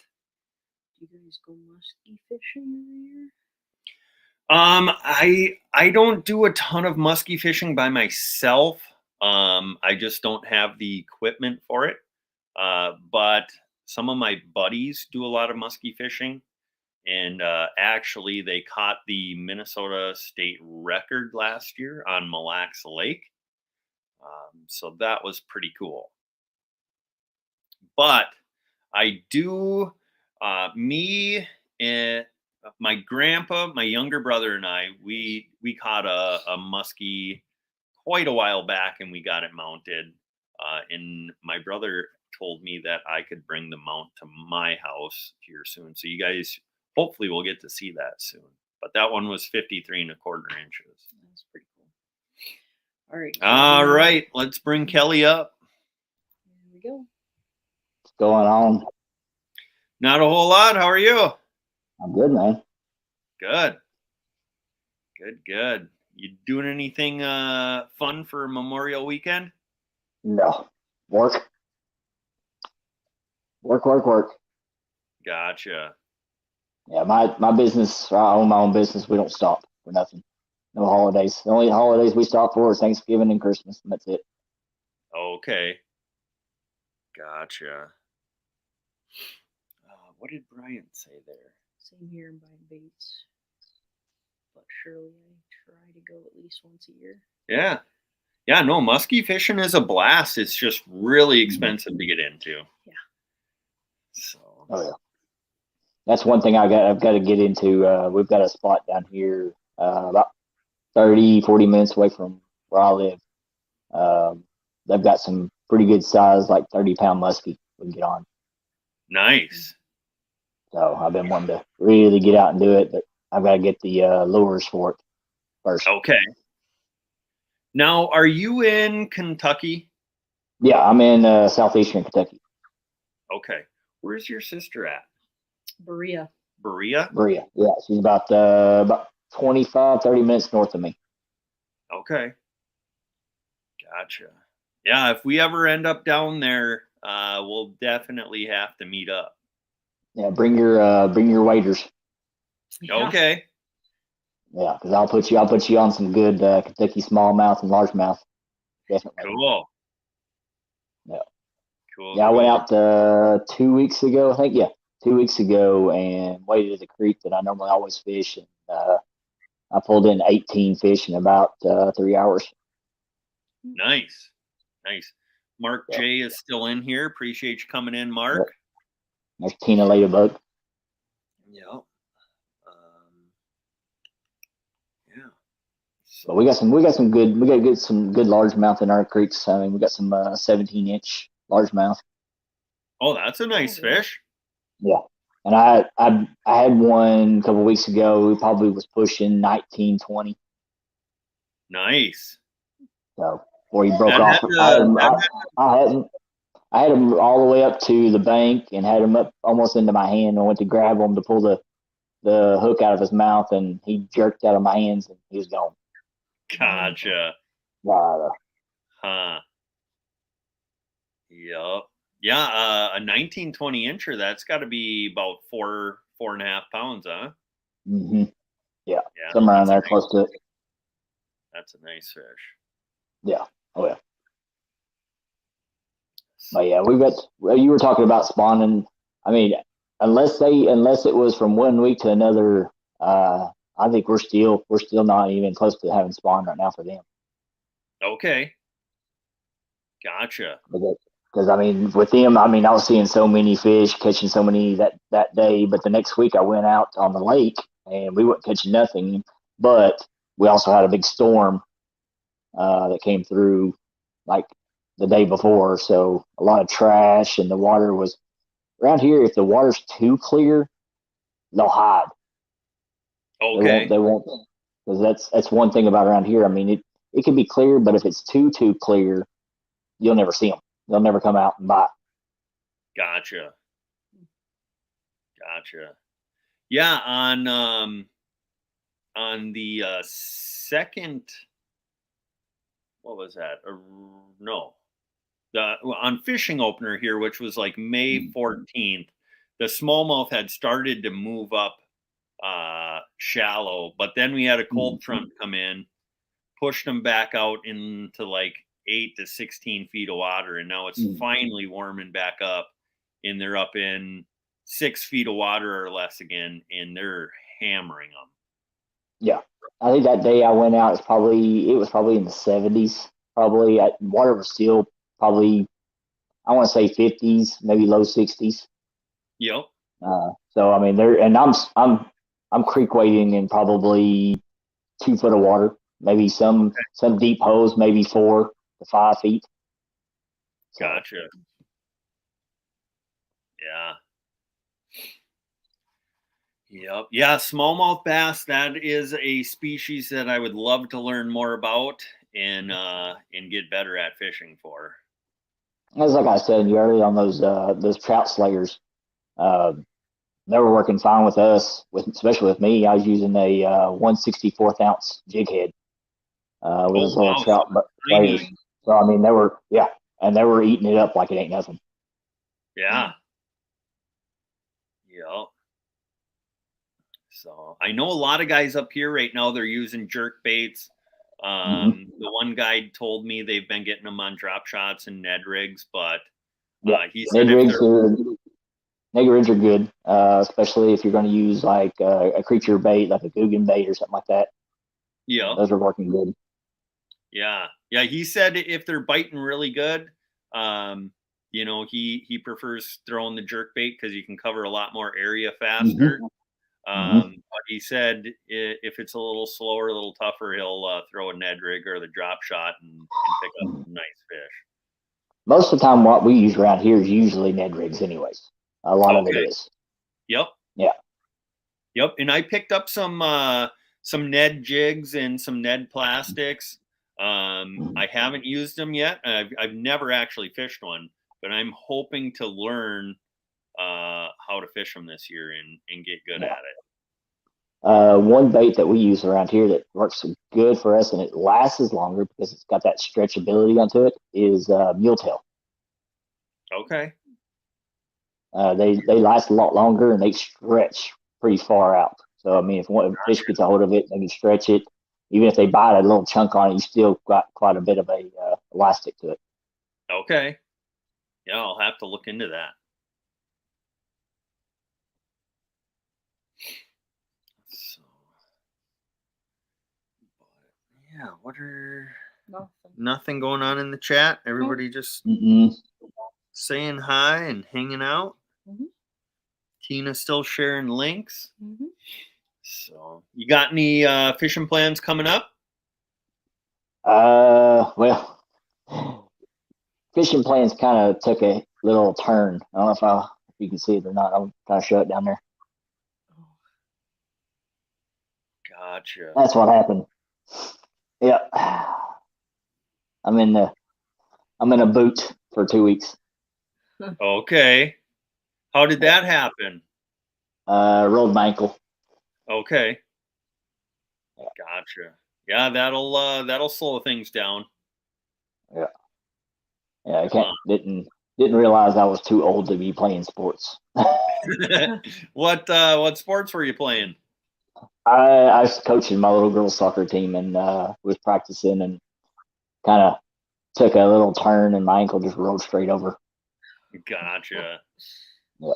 Do you guys go musky fishing every year? I don't do a ton of musky fishing by myself. I just don't have the equipment for it. But some of my buddies do a lot of musky fishing, and actually they caught the Minnesota state record last year on Mille Lacs Lake. So that was pretty cool. But I do, me and my grandpa, my younger brother, and I, we caught a muskie quite a while back, and we got it mounted. And my brother told me that I could bring the mount to my house here soon. So you guys hopefully will get to see that soon. But that one was 53 1/4 inches. was pretty cool. All right. All right, let's bring Kelly up. Here we go. What's going on? Not a whole lot. How are you? I'm good, man. Good. Good. You doing anything fun for Memorial Weekend? No. Work. Gotcha. Yeah, my business, I own my own business. We don't stop for nothing. No holidays. The only holidays we stop for is Thanksgiving and Christmas, and that's it. Okay. Gotcha. What did Brian say there? Same here in buying baits. But surely I try to go at least once a year. Yeah. Yeah, no, muskie fishing is a blast. It's just really expensive to get into. Yeah. So. Oh yeah. That's one thing I've got to get into. We've got a spot down here about 30-40 minutes away from where I live. They've got some pretty good size, like 30-pound muskie we can get on. Nice. So I've been wanting to really get out and do it, but I've got to get the lures for it first. Okay. Now, are you in Kentucky? Yeah, I'm in southeastern Kentucky. Okay. Where's your sister at? Berea. Berea? Berea. Yeah, she's about 25, 30 minutes north of me. Okay. Gotcha. Yeah, if we ever end up down there, we'll definitely have to meet up. Yeah, bring your waders. Yeah. Okay. Yeah, because I'll put you on some good Kentucky smallmouth and largemouth. Definitely. Cool. Yeah. Cool. Yeah, I cool. went out 2 weeks ago, I think. Yeah, 2 weeks ago, and waded the creek that I normally always fish, and I pulled in 18 fish in about 3 hours. Nice. Mark Yeah. J is still in here. Appreciate you coming in, Mark. There's Tina laid a bug. Yeah. Yeah. But we got some good largemouth in our creeks. I mean, we got some 17-inch largemouth. Oh, that's a nice fish. Yeah, and I had one a couple weeks ago. We probably was pushing 19, 20. Nice. So before he broke That off, had I had him all the way up to the bank and had him up almost into my hand. I went to grab him to pull the hook out of his mouth, and he jerked out of my hands, and he was gone. Gotcha. Wow. Huh. Yep. Yeah, a 19, 20 incher, that's got to be about 4.5 pounds, huh? Mm-hmm. Yeah, Yeah. somewhere around that's there, close to it. That's a nice fish. Yeah. Oh yeah. But yeah, you were talking about spawning. I mean, unless it was from 1 week to another, I think we're still not even close to having spawn right now for them. Okay. Gotcha. Because I mean, with them, I mean, I was seeing so many fish, catching so many that day. But the next week, I went out on the lake and we weren't catching nothing. But we also had a big storm that came through like the day before, so a lot of trash, and the water was around here. If the water's too clear, they'll hide. Okay. They won't, because that's one thing about around here. I mean, it can be clear, but if it's too clear, you'll never see them. They'll never come out and bite. Gotcha. Yeah, on the second, what was that? No, on fishing opener here, which was like May 14th, the smallmouth had started to move up shallow, but then we had a cold front come in, pushed them back out into like 8 to 16 feet of water, and now it's finally warming back up, and they're up in 6 feet of water or less again, and they're hammering them. Yeah, I think that day I went out, it was probably in the 70s. Probably water was still probably, I want to say 50s, maybe low 60s. Yep. So I mean, I'm creek wading in probably 2 foot of water, maybe some deep holes, maybe 4 to 5 feet. So, Yep. Yeah, smallmouth bass, that is a species that I would love to learn more about and get better at fishing for. As like I said earlier on those trout slayers, uh, they were working fine with us, especially with me. I was using a 1/64 ounce jig head with Oh those little wow, trout so slayers. tiny. So I mean, and they were eating it up like it ain't nothing. Yeah. Yep. So I know a lot of guys up here right now, they're using jerk baits. The one guy told me they've been getting them on drop shots and Ned rigs, but Yeah, he said Ned if rigs they're are Ned rigs are good, especially if you're going to use like a creature bait, like a Guggen bait or something like that. yeah, Those are working good. yeah, yeah. He said if they're biting really good, he prefers throwing the jerk bait because you can cover a lot more area faster. Hmm. Hmm. But he said if it's a little slower, a little tougher, he'll throw a Ned rig or the drop shot and pick up some nice fish. Most of the time, what we use around here is usually Ned rigs, anyways. A lot of it Okay. is. Yep. Yeah. Yep. And I picked up some Ned jigs and some Ned plastics. I haven't used them yet. I've never actually fished one, but I'm hoping to learn how to fish them this year and get good Yeah. at it. One bait that we use around here that works good for us and it lasts longer because it's got that stretchability onto it is muletail. Okay. They last a lot longer and they stretch pretty far out. So I mean, if one fish gets a hold of it, they can stretch it. Even if they bite a little chunk on it, you still got quite a bit of a elastic to it. Okay. Yeah, I'll have to look into that. So, yeah, what are nothing going on in the chat? Everybody just Mm-mm. saying hi and hanging out. Mhm. Tina still sharing links. Mhm. So, you got any fishing plans coming up? Well, fishing plans kind of took a little turn. I don't know if you can see it or not. I'm trying to show it down there. Gotcha. That's what happened. Yep. I'm in a boot for 2 weeks. Okay. How did that happen? Rolled my ankle. Okay. Gotcha. Yeah, that'll slow things down. Yeah. Yeah. Didn't realize I was too old to be playing sports. What sports were you playing? I was coaching my little girls soccer team and was practicing and kind of took a little turn and my ankle just rolled straight over. Gotcha. Yeah.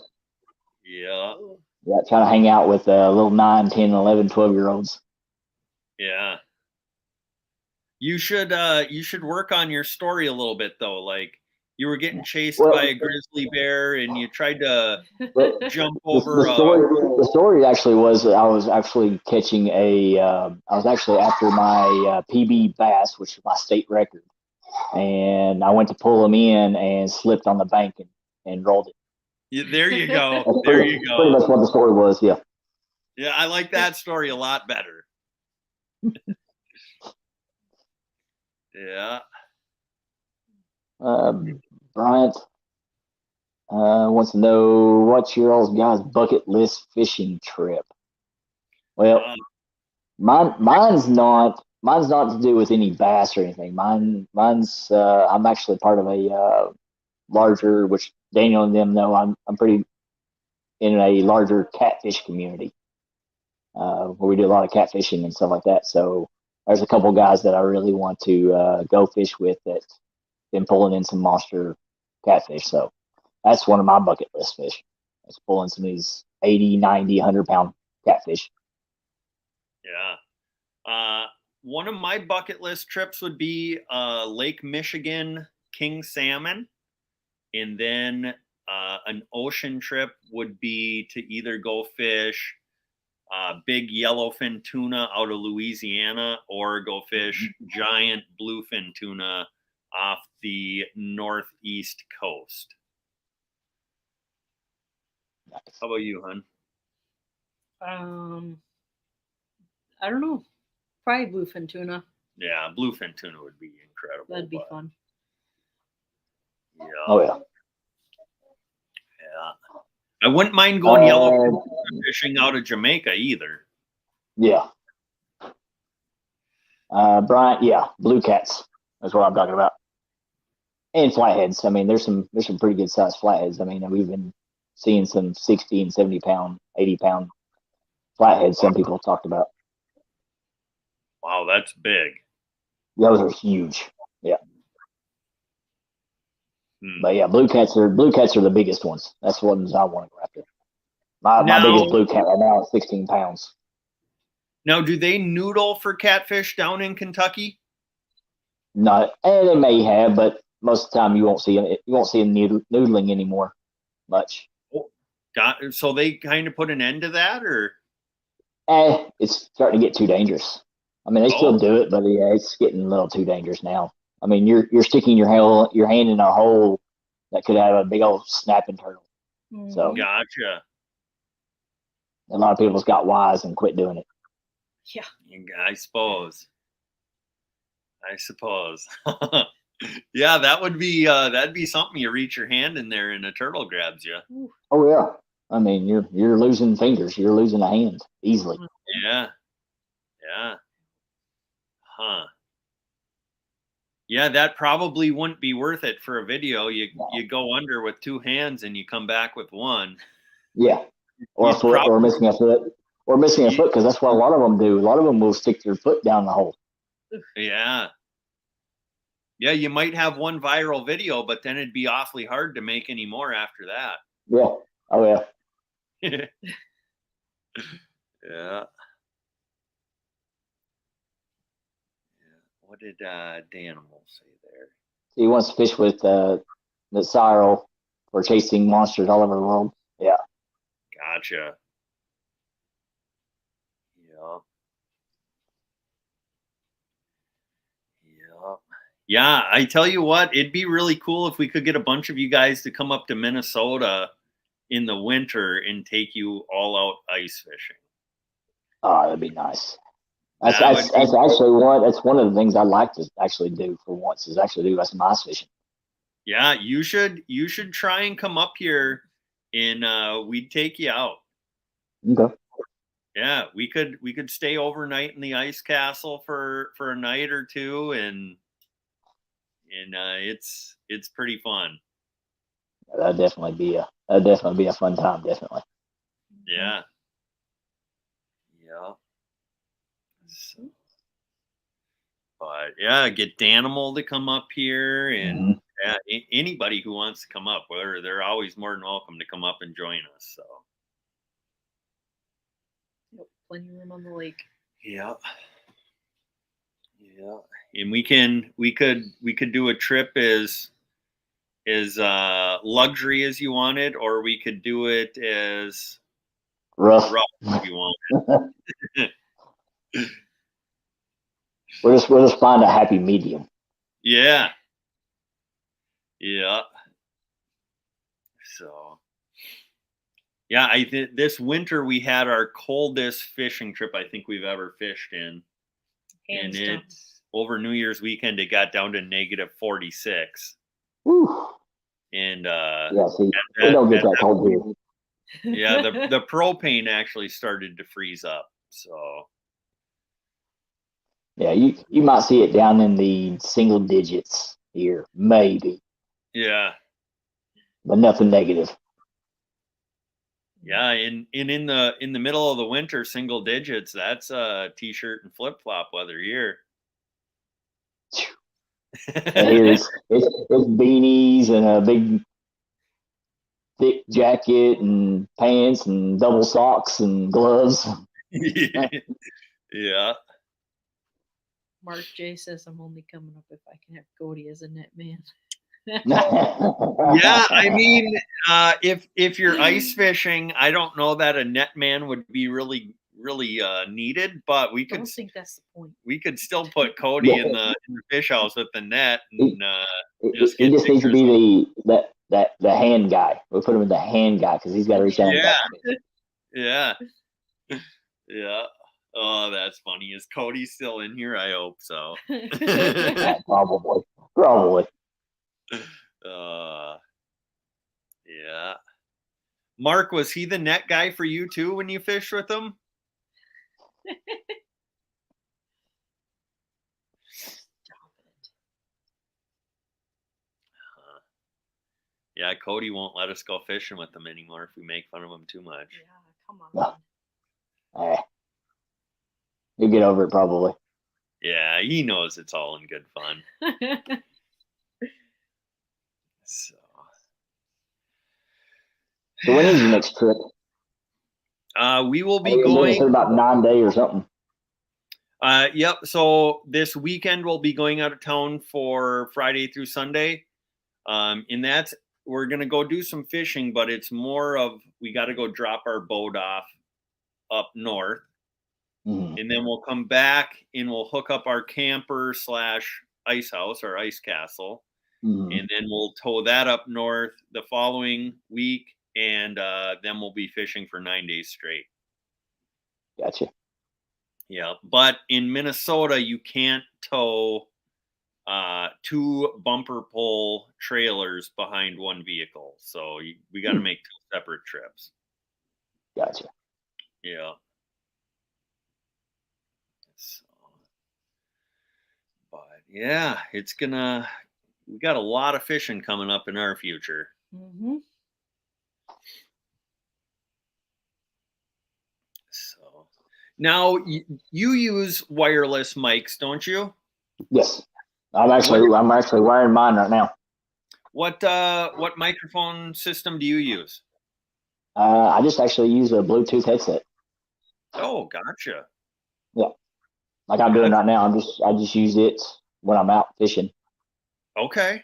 Yeah. Yeah. Trying to hang out with little 9, 10, 11, 12-year-olds. Yeah. You should work on your story a little bit though. Like you were getting chased Well, by a grizzly bear and you tried to well, jump the over story actually was that I was actually catching I was actually after my PB bass, which is my state record, and I went to pull them in and slipped on the bank and rolled it. There you go. That's There you pretty go. much what the story was. Yeah. Yeah, I like that story a lot better. Yeah. Bryant wants to know what's your all's guys' bucket list fishing trip. Well, mine's not to do with any bass or anything. Mine's I'm actually part of a larger, which Daniel and them know I'm pretty in a larger catfish community where we do a lot of catfishing and stuff like that. So there's a couple guys that I really want to go fish with that been pulling in some monster catfish. So that's one of my bucket list fish. It's pulling some of these 80, 90, 100-pound catfish. Yeah. One of my bucket list trips would be Lake Michigan king salmon. And then an ocean trip would be to either go fish big yellowfin tuna out of Louisiana or go fish giant bluefin tuna off the northeast coast. How about you, hon? I don't know. Probably bluefin tuna. Yeah, bluefin tuna would be incredible. That'd be but, fun. Yeah. Oh yeah. Yeah. I wouldn't mind going yellow Uh, fishing out of Jamaica either. yeah. Brian, yeah, blue cats. That's what I'm talking about. And flatheads. I mean, there's some pretty good sized flatheads. I mean, we've been seeing some 60 and 70 pound, 80 pound flatheads. Some people talked about. Wow, that's big. Those are huge. Yeah. Hmm. But yeah, blue cats are the biggest ones. That's the ones I want to go after. My biggest blue cat right now is 16 pounds. Now, do they noodle for catfish down in Kentucky? No, and they may have, but most of the time you won't see them. You won't see them noodling anymore much. So they kind of put an end to that, or? It's starting to get too dangerous. I mean, they still do it, but yeah, it's getting a little too dangerous now. I mean, you're sticking your hand in a hole that could have a big old snapping turtle. Mm-hmm. So Gotcha. a lot of people's got wise and quit doing it. Yeah. I suppose. Yeah, that'd be something. You reach your hand in there and a turtle grabs you. Oh yeah. I mean, you're losing fingers. You're losing a hand easily. Yeah. Yeah. Huh. Yeah, that probably wouldn't be worth it for a video. You go under with two hands and you come back with one. Yeah. Or a foot, or missing a foot. Or missing a foot, because that's what a lot of them do. A lot of them will stick their foot down the hole. Yeah. Yeah, you might have one viral video, but then it'd be awfully hard to make any more after that. Yeah. Oh, yeah. Yeah. What did Danimal say there? He wants to fish with the Cyril for chasing monsters all over the world. Yeah. Gotcha. Yeah. Yeah. Yeah, I tell you what, it'd be really cool if we could get a bunch of you guys to come up to Minnesota in the winter and take you all out ice fishing. Oh, that'd be nice. That's actually one of the things I'd like to actually do for once is actually do some ice fishing. Yeah, you should try and come up here and we'd take you out. Okay. Yeah, we could stay overnight in the ice castle for a night or two and it's pretty fun. That'd definitely be a fun time, definitely. Yeah. Yeah. So, but yeah, get Danimal to come up here and anybody who wants to come up, whether they're always more than welcome to come up and join us. So Plenty of room on the lake. yeah. Yeah. And we could do a trip as luxury as you wanted, or we could do it as rough if you want. We'll just find a happy medium. Yeah. Yeah. So yeah, this winter we had our coldest fishing trip I think we've ever fished in. Hands and down. it's over New Year's weekend it got down to -46. Whew. And yeah, see, we don't get that cold here. Yeah, the propane actually started to freeze up. So yeah, you might see it down in the single digits here, maybe. yeah. But nothing negative. Yeah, and in the middle of the winter, single digits, that's t-shirt and flip-flop weather here. And here it's beanies and a big thick jacket and pants and double socks and gloves. Yeah. Mark J says I'm only coming up if I can have Cody as a net man. Yeah, I mean, if you're ice fishing, I don't know that a net man would be really needed, but we I could don't think that's the point. we could still put Cody in the fish house with the net and he just needs to be the hand guy. We'll put him in the hand guy because he's got to reach out. Yeah. Yeah. Oh, that's funny. Is Cody still in here? I hope so. Yeah, probably. uh, yeah. Mark, was he the net guy for you too when you fished with him? Yeah, Cody won't let us go fishing with him anymore if we make fun of him too much. Yeah, come on. Yeah. You get over it probably. Yeah, he knows it's all in good fun. So when is your next trip? we will be It's going. about 9 days or something. Yep. So this weekend we'll be going out of town for Friday through Sunday. And that's we're gonna go do some fishing, but it's more of we got to go drop our boat off up north, Mm-hmm. and then we'll come back and we'll hook up our camper / ice house or ice castle, and then we'll tow that up north the following week, and then we'll be fishing for 9 days straight. Gotcha. Yeah, but in Minnesota you can't tow 2 bumper pull trailers behind one vehicle, so we got to make 2 separate trips. Gotcha. Yeah. So, but yeah, we got a lot of fishing coming up in our future. Mm-hmm. So now you use wireless mics, don't you? Yes. I'm actually wiring mine right now. What microphone system do you use? I just actually use a Bluetooth headset. Oh, gotcha. Yeah. Like I'm doing right now. I just use it when I'm out fishing. Okay.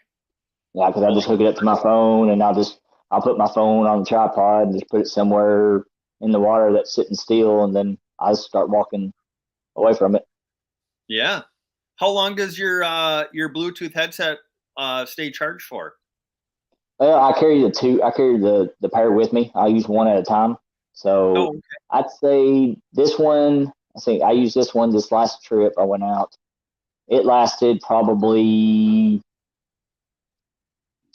Yeah, because I just hook it up to my phone, and I'll put my phone on the tripod and just put it somewhere in the water that's sitting still, and then I start walking away from it. Yeah. How long does your Bluetooth headset stay charged for? I carry the pair with me. I use one at a time. So okay. I'd say this one. I used this one this last trip I went out. It lasted probably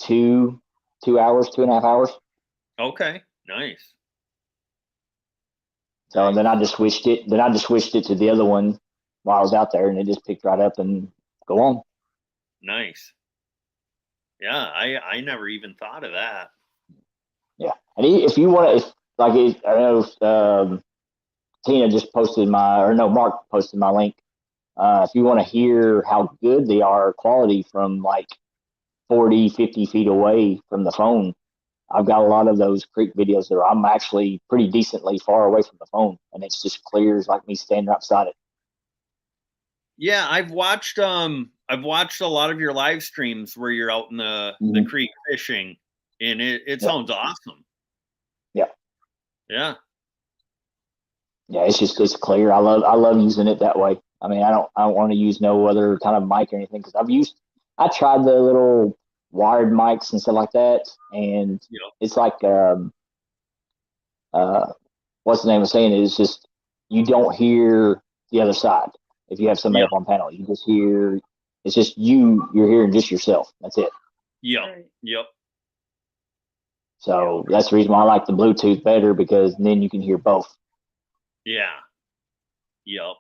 2 hours, 2.5 hours. Okay, nice. So and then I just switched it. To the other one while I was out there, and it just picked right up and go on. Nice. Yeah, I never even thought of that. Yeah, and if you want to, I know Tina just posted Mark posted my link. If you want to hear how good they are quality from like 40, 50 feet away from the phone, I've got a lot of those creek videos that I'm actually pretty decently far away from the phone, and it's just clear as like me standing right beside it. Yeah, I've watched a lot of your live streams where you're out in the creek fishing, and it sounds awesome. Yeah. Yeah. Yeah, it's clear. I love using it that way. I mean, I don't want to use no other kind of mic or anything because I tried the little wired mics and stuff like that, and it's like what's the name of saying it? It's just you don't hear the other side if you have somebody up on panel. You just hear it's just you're hearing just yourself. That's it. Yep. So that's the reason why I like the Bluetooth better because then you can hear both. Yeah. Yep,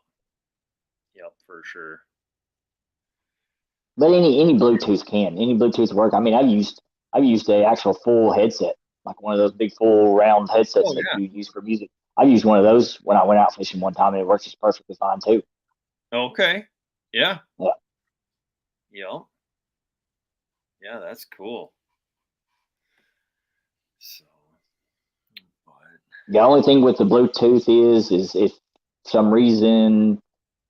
for sure. But any Bluetooth work. I mean, I've used the actual full headset, like one of those big full round headsets that you use for music. I used one of those when I went out fishing one time, and it works just perfectly fine too. Okay. Yeah. Yeah. Yep. Yeah, that's cool. So, the only thing with the Bluetooth is if for some reason,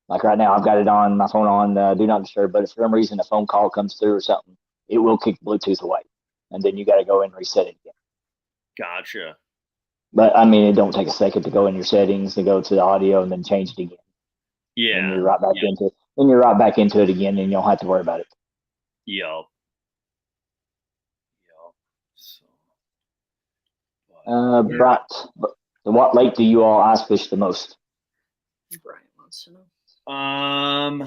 like right now, I've got it on my phone on Do Not Disturb, but if for some reason a phone call comes through or something, it will kick Bluetooth away, and then you got to go and reset it again. Gotcha. But I mean, it don't take a second to go in your settings, to go to the audio, and then change it again. Yeah. And you're right back into it. Then you're right back into it again, and you don't have to worry about it. Yep. So, So what lake do you all ice fish the most? Brian wants to know.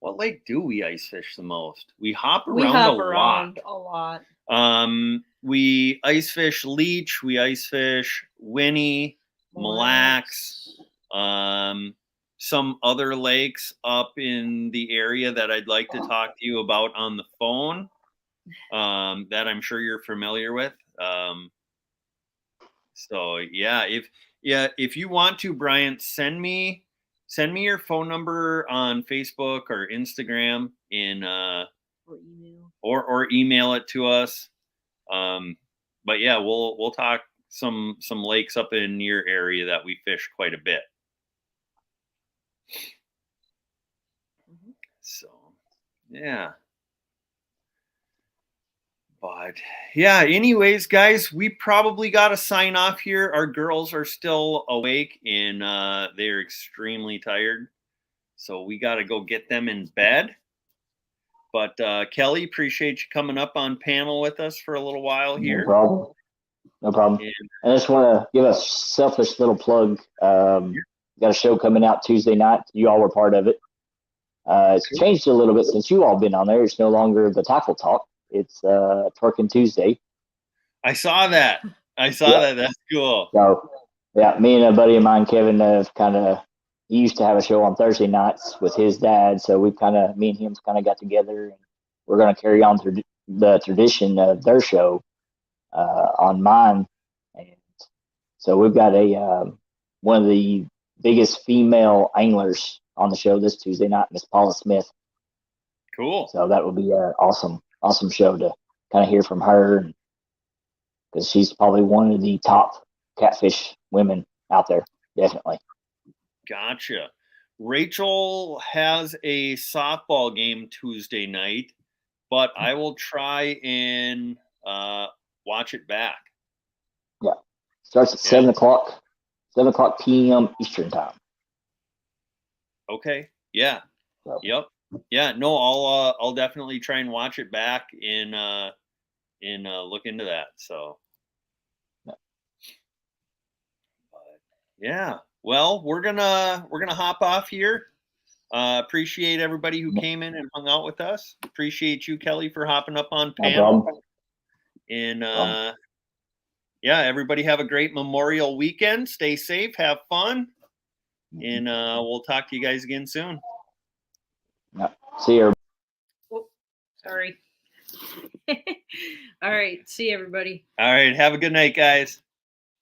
What lake do we ice fish the most? We hop around We hop a around lot. a lot. We ice fish Leech, we ice fish Winnie, Mille Lacs, some other lakes up in the area that I'd like to talk to you about on the phone, that I'm sure you're familiar with. So yeah, if you want to, Bryant, send me your phone number on Facebook or Instagram Or email. or email it to us. But yeah, we'll talk some lakes up in your area that we fish quite a bit. So yeah. But yeah, anyways, guys, we probably got to sign off here. Our girls are still awake and they're extremely tired. So we got to go get them in bed. But Kelly, appreciate you coming up on panel with us for a little while here. No problem. I just want to give a selfish little plug. Got a show coming out Tuesday night. You all were part of it. It's changed a little bit since you all been on there. It's no longer the Tackle Talk. It's Twerking Tuesday. I saw that. That. That's cool. So, yeah, me and a buddy of mine, Kevin, he used to have a show on Thursday nights with his dad. So me and him kind of got together, and we're going to carry on through the tradition of their show on mine. And so we've got one of the biggest female anglers on the show this Tuesday night, Miss Paula Smith. Cool. So that will be an awesome show to kind of hear from her, because she's probably one of the top catfish women out there, definitely. Gotcha. Rachel has a softball game Tuesday night, but I will try and watch it back. Yeah. Starts at 7 o'clock p.m. Eastern time. Okay. Yeah. So. Yep. Yeah. No, I'll definitely try and watch it back and look into that. So. Yeah. But, yeah. Well, we're gonna hop off here. Appreciate everybody who came in and hung out with us. Appreciate you, Kelly, for hopping up on panel. No problem. And yeah, everybody have a great Memorial weekend. Stay safe, have fun, and we'll talk to you guys again soon. Yeah. See you. Oh, sorry. All right. See you, everybody. All right. Have a good night, guys.